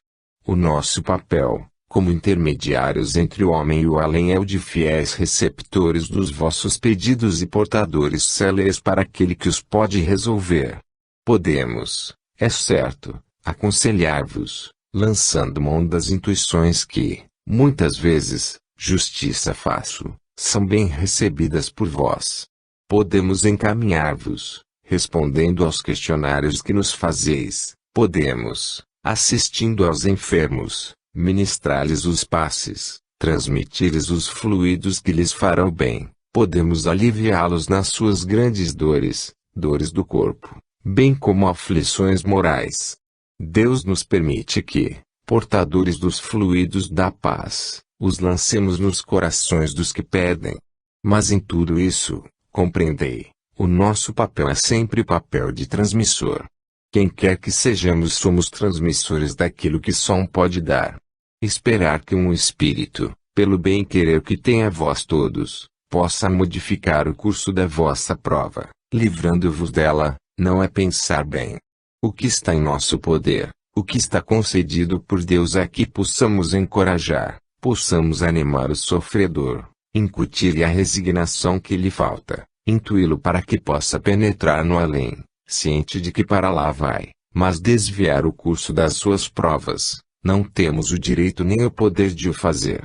O nosso papel, como intermediários entre o homem e o além, é o de fiéis receptores dos vossos pedidos e portadores céleres para aquele que os pode resolver. Podemos, é certo, aconselhar-vos, lançando mão das intuições que, muitas vezes, justiça faço, são bem recebidas por vós. Podemos encaminhar-vos, respondendo aos questionários que nos fazeis. Podemos, assistindo aos enfermos, ministrar-lhes os passes, transmitir-lhes os fluidos que lhes farão bem. Podemos aliviá-los nas suas grandes dores, dores do corpo, bem como aflições morais. Deus nos permite que, portadores dos fluidos da paz, os lancemos nos corações dos que pedem. Mas em tudo isso, compreendei, o nosso papel é sempre papel de transmissor. Quem quer que sejamos somos transmissores daquilo que só um pode dar. Esperar que um espírito, pelo bem-querer que tem a vós todos, possa modificar o curso da vossa prova, livrando-vos dela, não é pensar bem. O que está em nosso poder, o que está concedido por Deus é que possamos encorajar, possamos animar o sofredor, incutir-lhe a resignação que lhe falta, intuí-lo para que possa penetrar no além, ciente de que para lá vai, mas desviar o curso das suas provas, não temos o direito nem o poder de o fazer.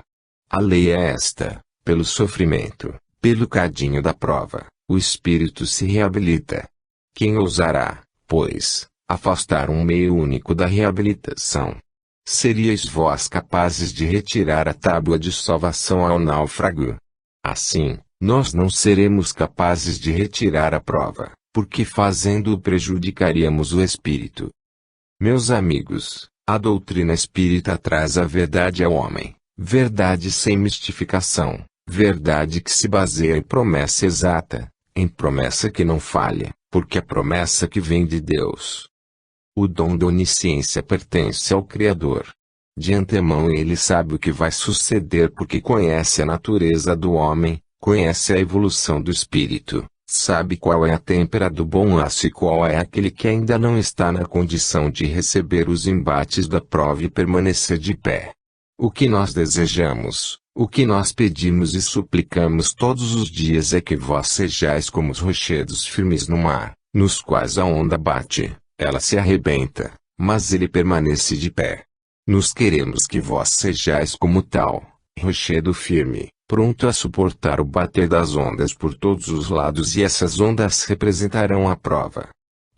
A lei é esta: pelo sofrimento, pelo cadinho da prova, o espírito se reabilita. Quem ousará, pois, afastar um meio único da reabilitação? Seríeis vós capazes de retirar a tábua de salvação ao náufrago? Assim, nós não seremos capazes de retirar a prova, porque fazendo-o prejudicaríamos o espírito. Meus amigos, a doutrina espírita traz a verdade ao homem, verdade sem mistificação, verdade que se baseia em promessa exata, em promessa que não falha, porque é promessa que vem de Deus. O dom da onisciência pertence ao Criador. De antemão ele sabe o que vai suceder porque conhece a natureza do homem, conhece a evolução do espírito, sabe qual é a têmpera do bom aço e qual é aquele que ainda não está na condição de receber os embates da prova e permanecer de pé. O que nós desejamos, o que nós pedimos e suplicamos todos os dias é que vós sejais como os rochedos firmes no mar, nos quais a onda bate. Ela se arrebenta, mas ele permanece de pé. Nos queremos que vós sejais como tal, rochedo firme, pronto a suportar o bater das ondas por todos os lados, e essas ondas representarão a prova.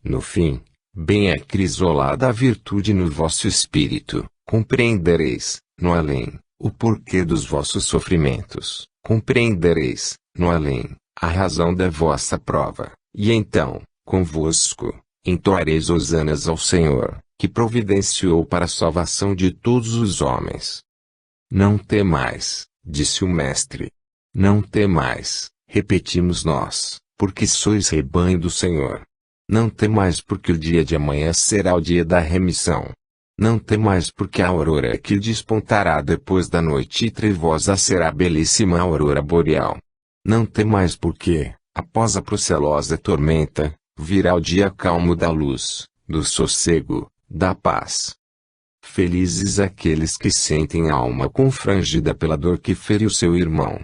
No fim, bem é crisolada a virtude no vosso espírito, compreendereis, no além, o porquê dos vossos sofrimentos, compreendereis, no além, a razão da vossa prova, e então, convosco, entoareis hosanas ao Senhor, que providenciou para a salvação de todos os homens. Não temais, disse o Mestre. Não temais, repetimos nós, porque sois rebanho do Senhor. Não temais porque o dia de amanhã será o dia da remissão. Não temais porque a aurora que despontará depois da noite trevosa será a belíssima aurora boreal. Não temais porque, após a procelosa tormenta, virá o dia calmo da luz, do sossego, da paz. Felizes aqueles que sentem a alma confrangida pela dor que feriu seu irmão.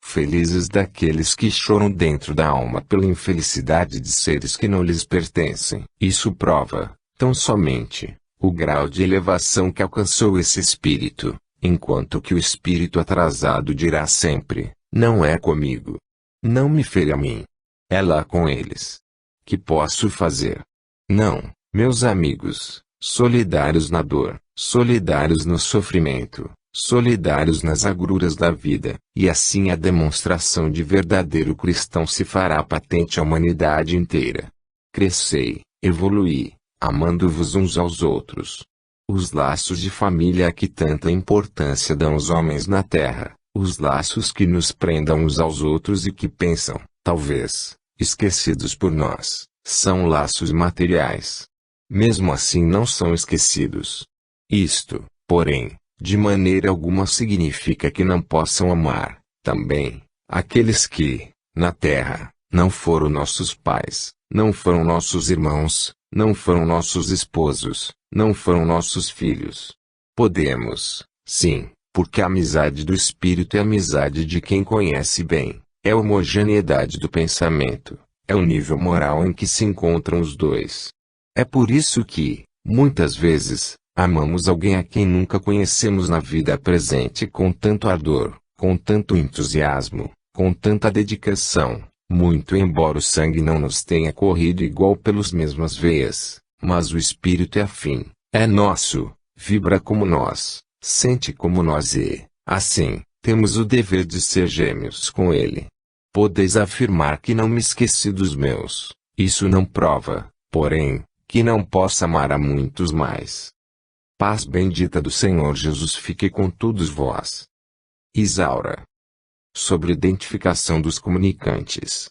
Felizes daqueles que choram dentro da alma pela infelicidade de seres que não lhes pertencem. Isso prova, tão somente, o grau de elevação que alcançou esse espírito, enquanto que o espírito atrasado dirá sempre, não é comigo. Não me fere a mim. É lá com eles. Que posso fazer? Não, meus amigos, solidários na dor, solidários no sofrimento, solidários nas agruras da vida, e assim a demonstração de verdadeiro cristão se fará patente à humanidade inteira. Crescei, evoluí, amando-vos uns aos outros. Os laços de família a que tanta importância dão os homens na terra, os laços que nos prendam uns aos outros e que pensam, talvez, esquecidos por nós, são laços materiais. Mesmo assim não são esquecidos. Isto, porém, de maneira alguma significa que não possam amar, também, aqueles que, na terra, não foram nossos pais, não foram nossos irmãos, não foram nossos esposos, não foram nossos filhos. Podemos, sim, porque a amizade do espírito é a amizade de quem conhece bem, é a homogeneidade do pensamento, é o nível moral em que se encontram os dois. É por isso que, muitas vezes, amamos alguém a quem nunca conhecemos na vida presente com tanto ardor, com tanto entusiasmo, com tanta dedicação, muito embora o sangue não nos tenha corrido igual pelas mesmas veias, mas o espírito é afim, é nosso, vibra como nós, sente como nós e, assim, temos o dever de ser gêmeos com ele. Podeis afirmar que não me esqueci dos meus, isso não prova, porém, que não possa amar a muitos mais. Paz bendita do Senhor Jesus fique com todos vós. Isaura. Sobre identificação dos comunicantes.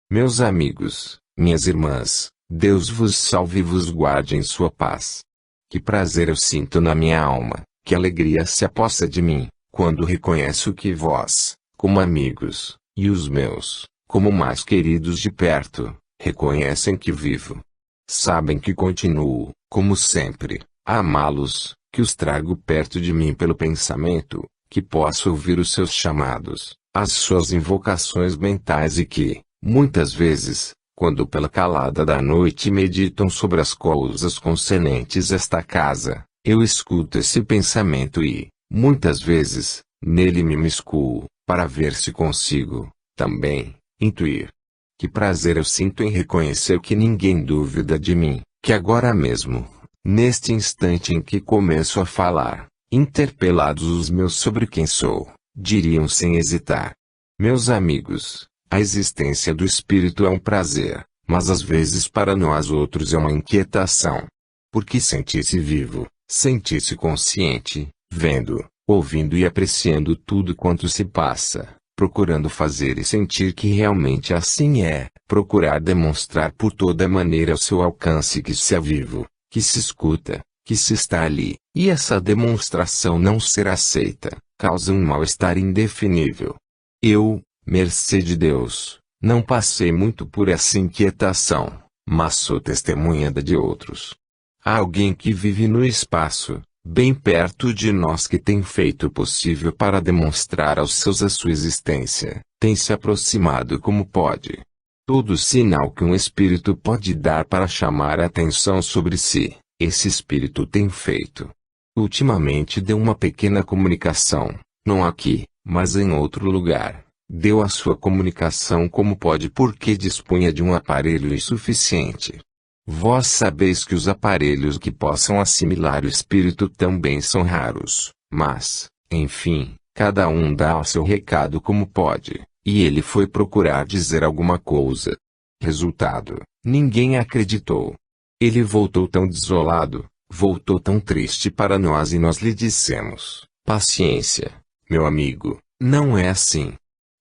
Meus amigos, minhas irmãs, Deus vos salve e vos guarde em sua paz. Que prazer eu sinto na minha alma, que alegria se apossa de mim, quando reconheço que vós, como amigos, e os meus, como mais queridos de perto, reconhecem que vivo. Sabem que continuo, como sempre, a amá-los, que os trago perto de mim pelo pensamento, que posso ouvir os seus chamados, as suas invocações mentais e que, muitas vezes, quando pela calada da noite meditam sobre as coisas concernentes esta casa, eu escuto esse pensamento e, muitas vezes, nele me miscuo, para ver se consigo, também, intuir. Que prazer eu sinto em reconhecer que ninguém duvida de mim, que agora mesmo, neste instante em que começo a falar, interpelados os meus sobre quem sou, diriam sem hesitar. Meus amigos, a existência do espírito é um prazer, mas às vezes para nós outros é uma inquietação. Porque sentir-se vivo, sentir-se consciente, vendo, ouvindo e apreciando tudo quanto se passa, procurando fazer e sentir que realmente assim é, procurar demonstrar por toda maneira ao seu alcance que se é vivo, que se escuta, que se está ali, e essa demonstração não ser aceita, causa um mal-estar indefinível. Eu, mercê de Deus, não passei muito por essa inquietação, mas sou testemunha da de outros. Há alguém que vive no espaço, bem perto de nós que tem feito o possível para demonstrar aos seus a sua existência, tem se aproximado como pode. Todo sinal que um espírito pode dar para chamar a atenção sobre si, esse espírito tem feito. Ultimamente deu uma pequena comunicação, não aqui, mas em outro lugar. Deu a sua comunicação como pode porque dispunha de um aparelho insuficiente. Vós sabeis que os aparelhos que possam assimilar o espírito também são raros, mas, Enfim, cada um dá o seu recado como pode, e ele foi procurar dizer alguma coisa. Resultado: ninguém acreditou. Ele voltou tão desolado, voltou tão triste para nós e nós lhe dissemos: paciência, meu amigo, não é assim.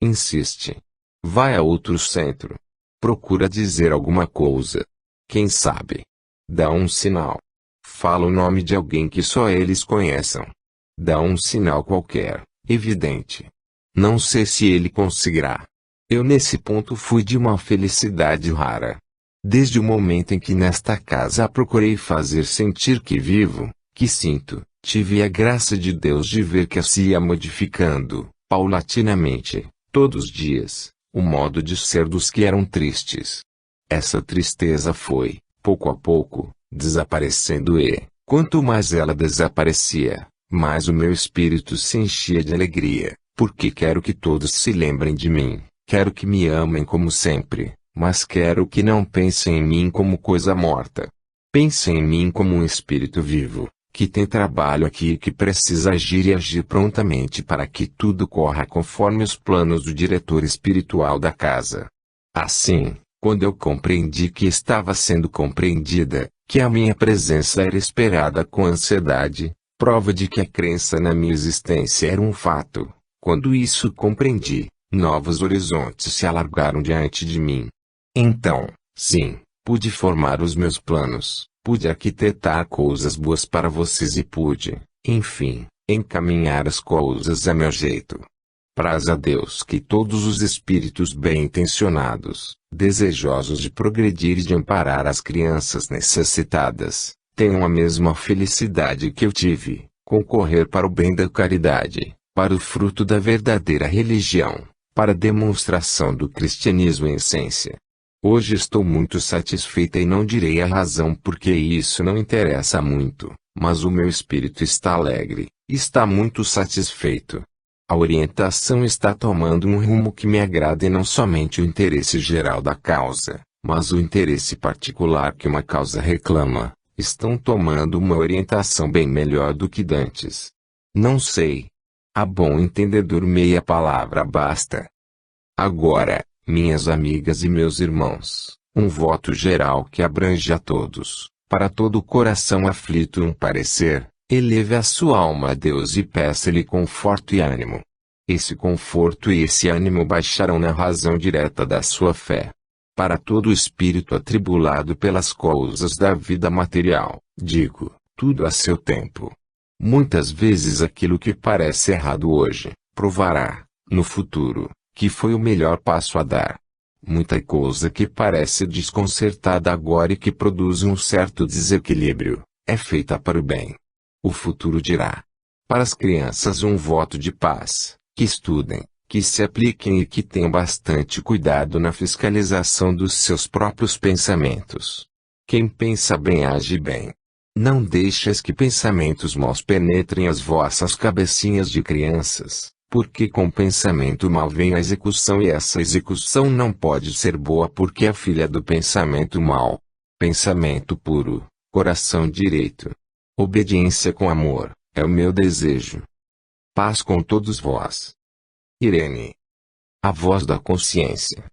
Insiste. Vai a outro centro. Procura dizer alguma coisa. Quem sabe? Dá um sinal. Fala o nome de alguém que só eles conheçam. Dá um sinal qualquer, evidente. Não sei se ele conseguirá. Eu nesse ponto fui de uma felicidade rara. Desde o momento em que nesta casa procurei fazer sentir que vivo, que sinto, tive a graça de Deus de ver que se ia modificando, paulatinamente, todos os dias, o modo de ser dos que eram tristes. Essa tristeza foi, pouco a pouco, desaparecendo e, quanto mais ela desaparecia, mais o meu espírito se enchia de alegria, porque quero que todos se lembrem de mim, quero que me amem como sempre, mas quero que não pensem em mim como coisa morta. Pensem em mim como um espírito vivo, que tem trabalho aqui e que precisa agir e agir prontamente para que tudo corra conforme os planos do diretor espiritual da casa. Assim, quando eu compreendi que estava sendo compreendida, que a minha presença era esperada com ansiedade, prova de que a crença na minha existência era um fato, quando isso compreendi, novos horizontes se alargaram diante de mim. Então, sim, pude formar os meus planos, pude arquitetar coisas boas para vocês e pude, enfim, encaminhar as coisas a meu jeito. Praz a Deus que todos os espíritos bem-intencionados, desejosos de progredir e de amparar as crianças necessitadas, tenham a mesma felicidade que eu tive, concorrer para o bem da caridade, para o fruto da verdadeira religião, para a demonstração do cristianismo em essência. Hoje estou muito satisfeita e não direi a razão porque isso não interessa muito, mas o meu espírito está alegre, está muito satisfeito. A orientação está tomando um rumo que me agrada e não somente o interesse geral da causa, mas o interesse particular que uma causa reclama, estão tomando uma orientação bem melhor do que dantes. Não sei. A bom entendedor meia palavra basta. Agora, minhas amigas e meus irmãos, um voto geral que abrange a todos, para todo o coração aflito um parecer, eleve a sua alma a Deus e peça-lhe conforto e ânimo. Esse conforto e esse ânimo baixarão na razão direta da sua fé. Para todo espírito atribulado pelas coisas da vida material, digo, tudo a seu tempo. Muitas vezes aquilo que parece errado hoje, provará, no futuro, que foi o melhor passo a dar. Muita coisa que parece desconcertada agora e que produz um certo desequilíbrio, é feita para o bem. O futuro dirá. Para as crianças um voto de paz, que estudem, que se apliquem e que tenham bastante cuidado na fiscalização dos seus próprios pensamentos. Quem pensa bem age bem. Não deixes que pensamentos maus penetrem as vossas cabecinhas de crianças, porque com pensamento mau vem a execução e essa execução não pode ser boa porque é filha do pensamento mau. Pensamento puro, coração direito. Obediência com amor, é o meu desejo. Paz com todos vós. Irene. A voz da consciência.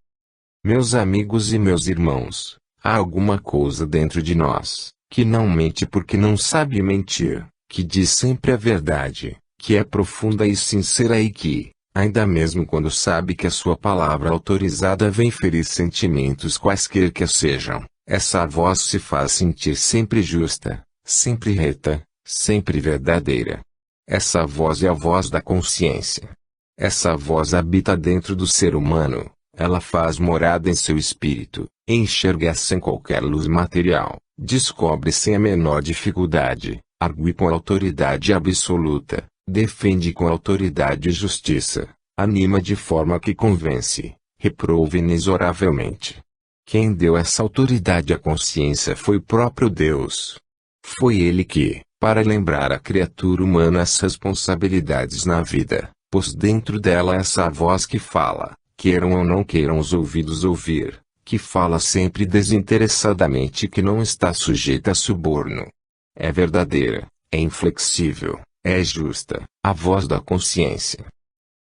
Meus amigos e meus irmãos, há alguma coisa dentro de nós, que não mente porque não sabe mentir, que diz sempre a verdade, que é profunda e sincera e que, ainda mesmo quando sabe que a sua palavra autorizada vem ferir sentimentos quaisquer que sejam, essa voz se faz sentir sempre justa, sempre reta, sempre verdadeira. Essa voz é a voz da consciência. Essa voz habita dentro do ser humano, ela faz morada em seu espírito, enxerga sem qualquer luz material, descobre sem a menor dificuldade, argue com autoridade absoluta, defende com autoridade e justiça, anima de forma que convence, reprova inexoravelmente. Quem deu essa autoridade à consciência foi o próprio Deus. Foi Ele que, para lembrar a criatura humana as responsabilidades na vida, pôs dentro dela essa voz que fala, queiram ou não queiram os ouvidos ouvir, que fala sempre desinteressadamente e que não está sujeita a suborno. É verdadeira, é inflexível, É justa, a voz da consciência.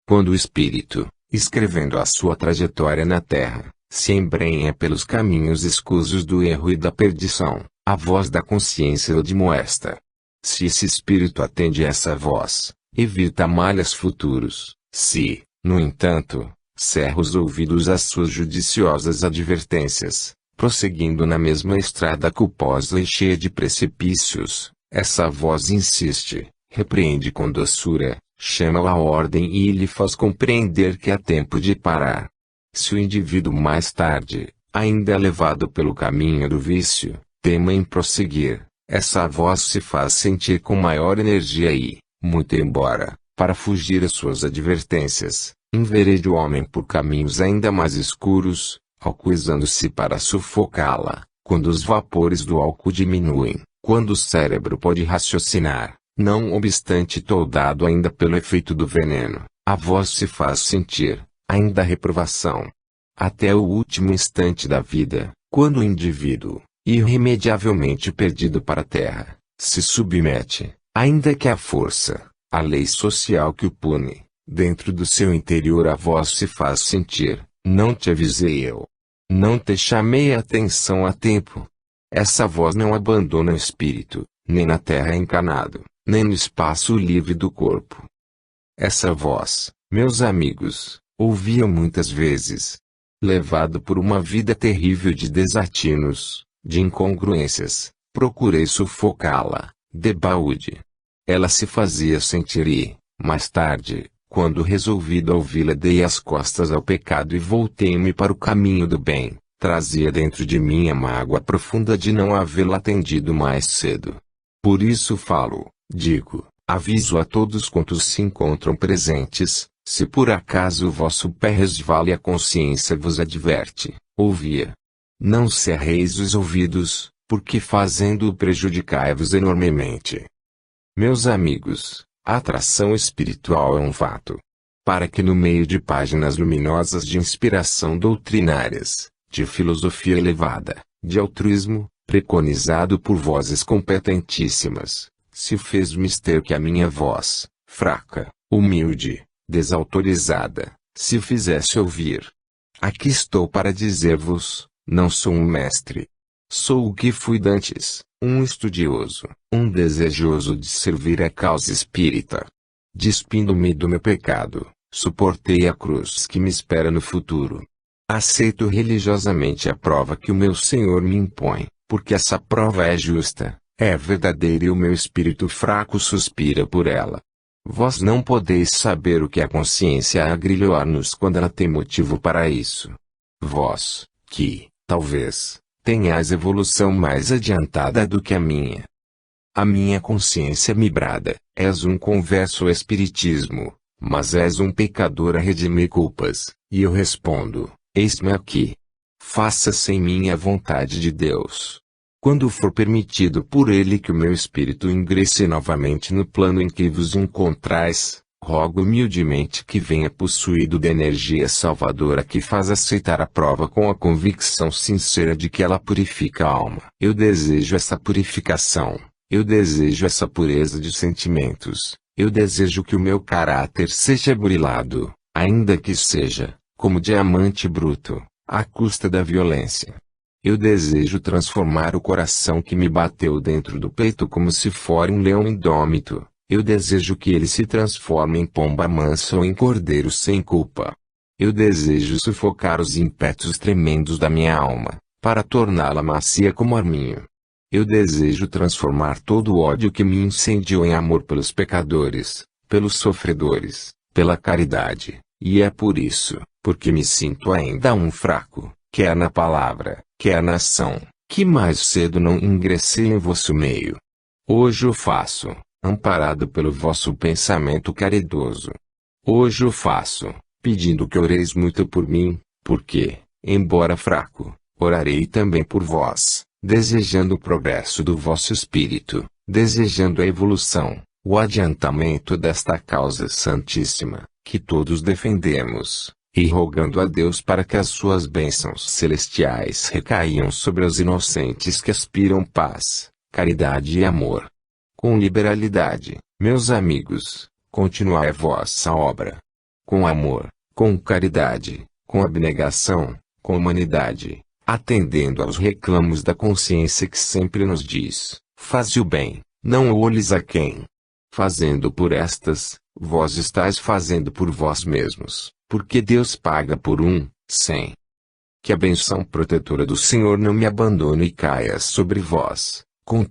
Quando o espírito, escrevendo a sua trajetória na Terra, se embrenha pelos caminhos escusos do erro e da perdição, a voz da consciência o admoesta. Se esse espírito atende essa voz, evita males futuros. Se, no entanto, cerra os ouvidos às suas judiciosas advertências, prosseguindo na mesma estrada culposa e cheia de precipícios, essa voz insiste, repreende com doçura, chama-o à ordem e lhe faz compreender que há tempo de parar. Se o indivíduo mais tarde, ainda levado pelo caminho do vício, tema em prosseguir, essa voz se faz sentir com maior energia e, muito embora, para fugir às suas advertências, enverede o homem por caminhos ainda mais escuros, alcoolizando-se para sufocá-la, quando os vapores do álcool diminuem, quando o cérebro pode raciocinar, não obstante toldado ainda pelo efeito do veneno, a voz se faz sentir, ainda a reprovação. Até o último instante da vida, quando o indivíduo, irremediavelmente perdido para a terra, se submete, ainda que à força, à lei social que o pune, dentro do seu interior a voz se faz sentir, não te avisei eu. Não te chamei a atenção a tempo. Essa voz não abandona o espírito, nem na terra encarnado, nem no espaço livre do corpo. Essa voz, meus amigos, ouvi-a muitas vezes. Levado por uma vida terrível de desatinos, de incongruências, procurei sufocá-la, debalde. Ela se fazia sentir e, mais tarde, quando resolvido ouvi-la dei as costas ao pecado e voltei-me para o caminho do bem, trazia dentro de mim a mágoa profunda de não havê-la atendido mais cedo. Por isso falo, digo, aviso a todos quantos se encontram presentes, se por acaso o vosso pé resvala e a consciência vos adverte, ouvi-a. Não cerreis os ouvidos, porque fazendo-o prejudicai-vos enormemente. Meus amigos, a atração espiritual é um fato. Para que no meio de páginas luminosas de inspiração doutrinárias, de filosofia elevada, de altruísmo, preconizado por vozes competentíssimas, se fez mister que a minha voz, fraca, humilde, desautorizada, se fizesse ouvir. Aqui estou para dizer-vos, não sou um mestre. Sou o que fui dantes, um estudioso, um desejoso de servir a causa espírita. Despindo-me do meu pecado, suportei a cruz que me espera no futuro. Aceito religiosamente a prova que o meu Senhor me impõe, porque essa prova é justa, é verdadeira e o meu espírito fraco suspira por ela. Vós não podeis saber o que a consciência há a grilhoar-nos quando ela tem motivo para isso. Vós, que, talvez, tenhais evolução mais adiantada do que a minha. A minha consciência me brada, és um converso ao espiritismo, mas és um pecador a redimir culpas, e eu respondo, eis-me aqui. Faça-se em mim a vontade de Deus. Quando for permitido por Ele que o meu espírito ingresse novamente no plano em que vos encontrais, rogo humildemente que venha possuído de energia salvadora que faz aceitar a prova com a convicção sincera de que ela purifica a alma. Eu desejo essa purificação, eu desejo essa pureza de sentimentos, eu desejo que o meu caráter seja burilado, ainda que seja, como diamante bruto, à custa da violência. Eu desejo transformar o coração que me bateu dentro do peito como se for um leão indômito. Eu desejo que ele se transforme em pomba mansa ou em cordeiro sem culpa. Eu desejo sufocar os ímpetos tremendos da minha alma, para torná-la macia como arminho. Eu desejo transformar todo o ódio que me incendiou em amor pelos pecadores, pelos sofredores, pela caridade, e é por isso, porque me sinto ainda um fraco, quer na palavra, quer na ação, que mais cedo não ingressei em vosso meio. Hoje o faço, amparado pelo vosso pensamento caridoso. Hoje o faço, pedindo que oreis muito por mim, porque, embora fraco, orarei também por vós, desejando o progresso do vosso espírito, desejando a evolução, o adiantamento desta causa santíssima, que todos defendemos, e rogando a Deus para que as suas bênçãos celestiais recaiam sobre os inocentes que aspiram paz, caridade e amor. Com liberalidade, meus amigos, continuai a vossa obra. Com amor, com caridade, com abnegação, com humanidade, atendendo aos reclamos da consciência que sempre nos diz: faze o bem, não olhes a quem. Fazendo por estas, vós estáis fazendo por vós mesmos, porque Deus paga por 100. Que a benção protetora do Senhor não me abandone e caia sobre vós, com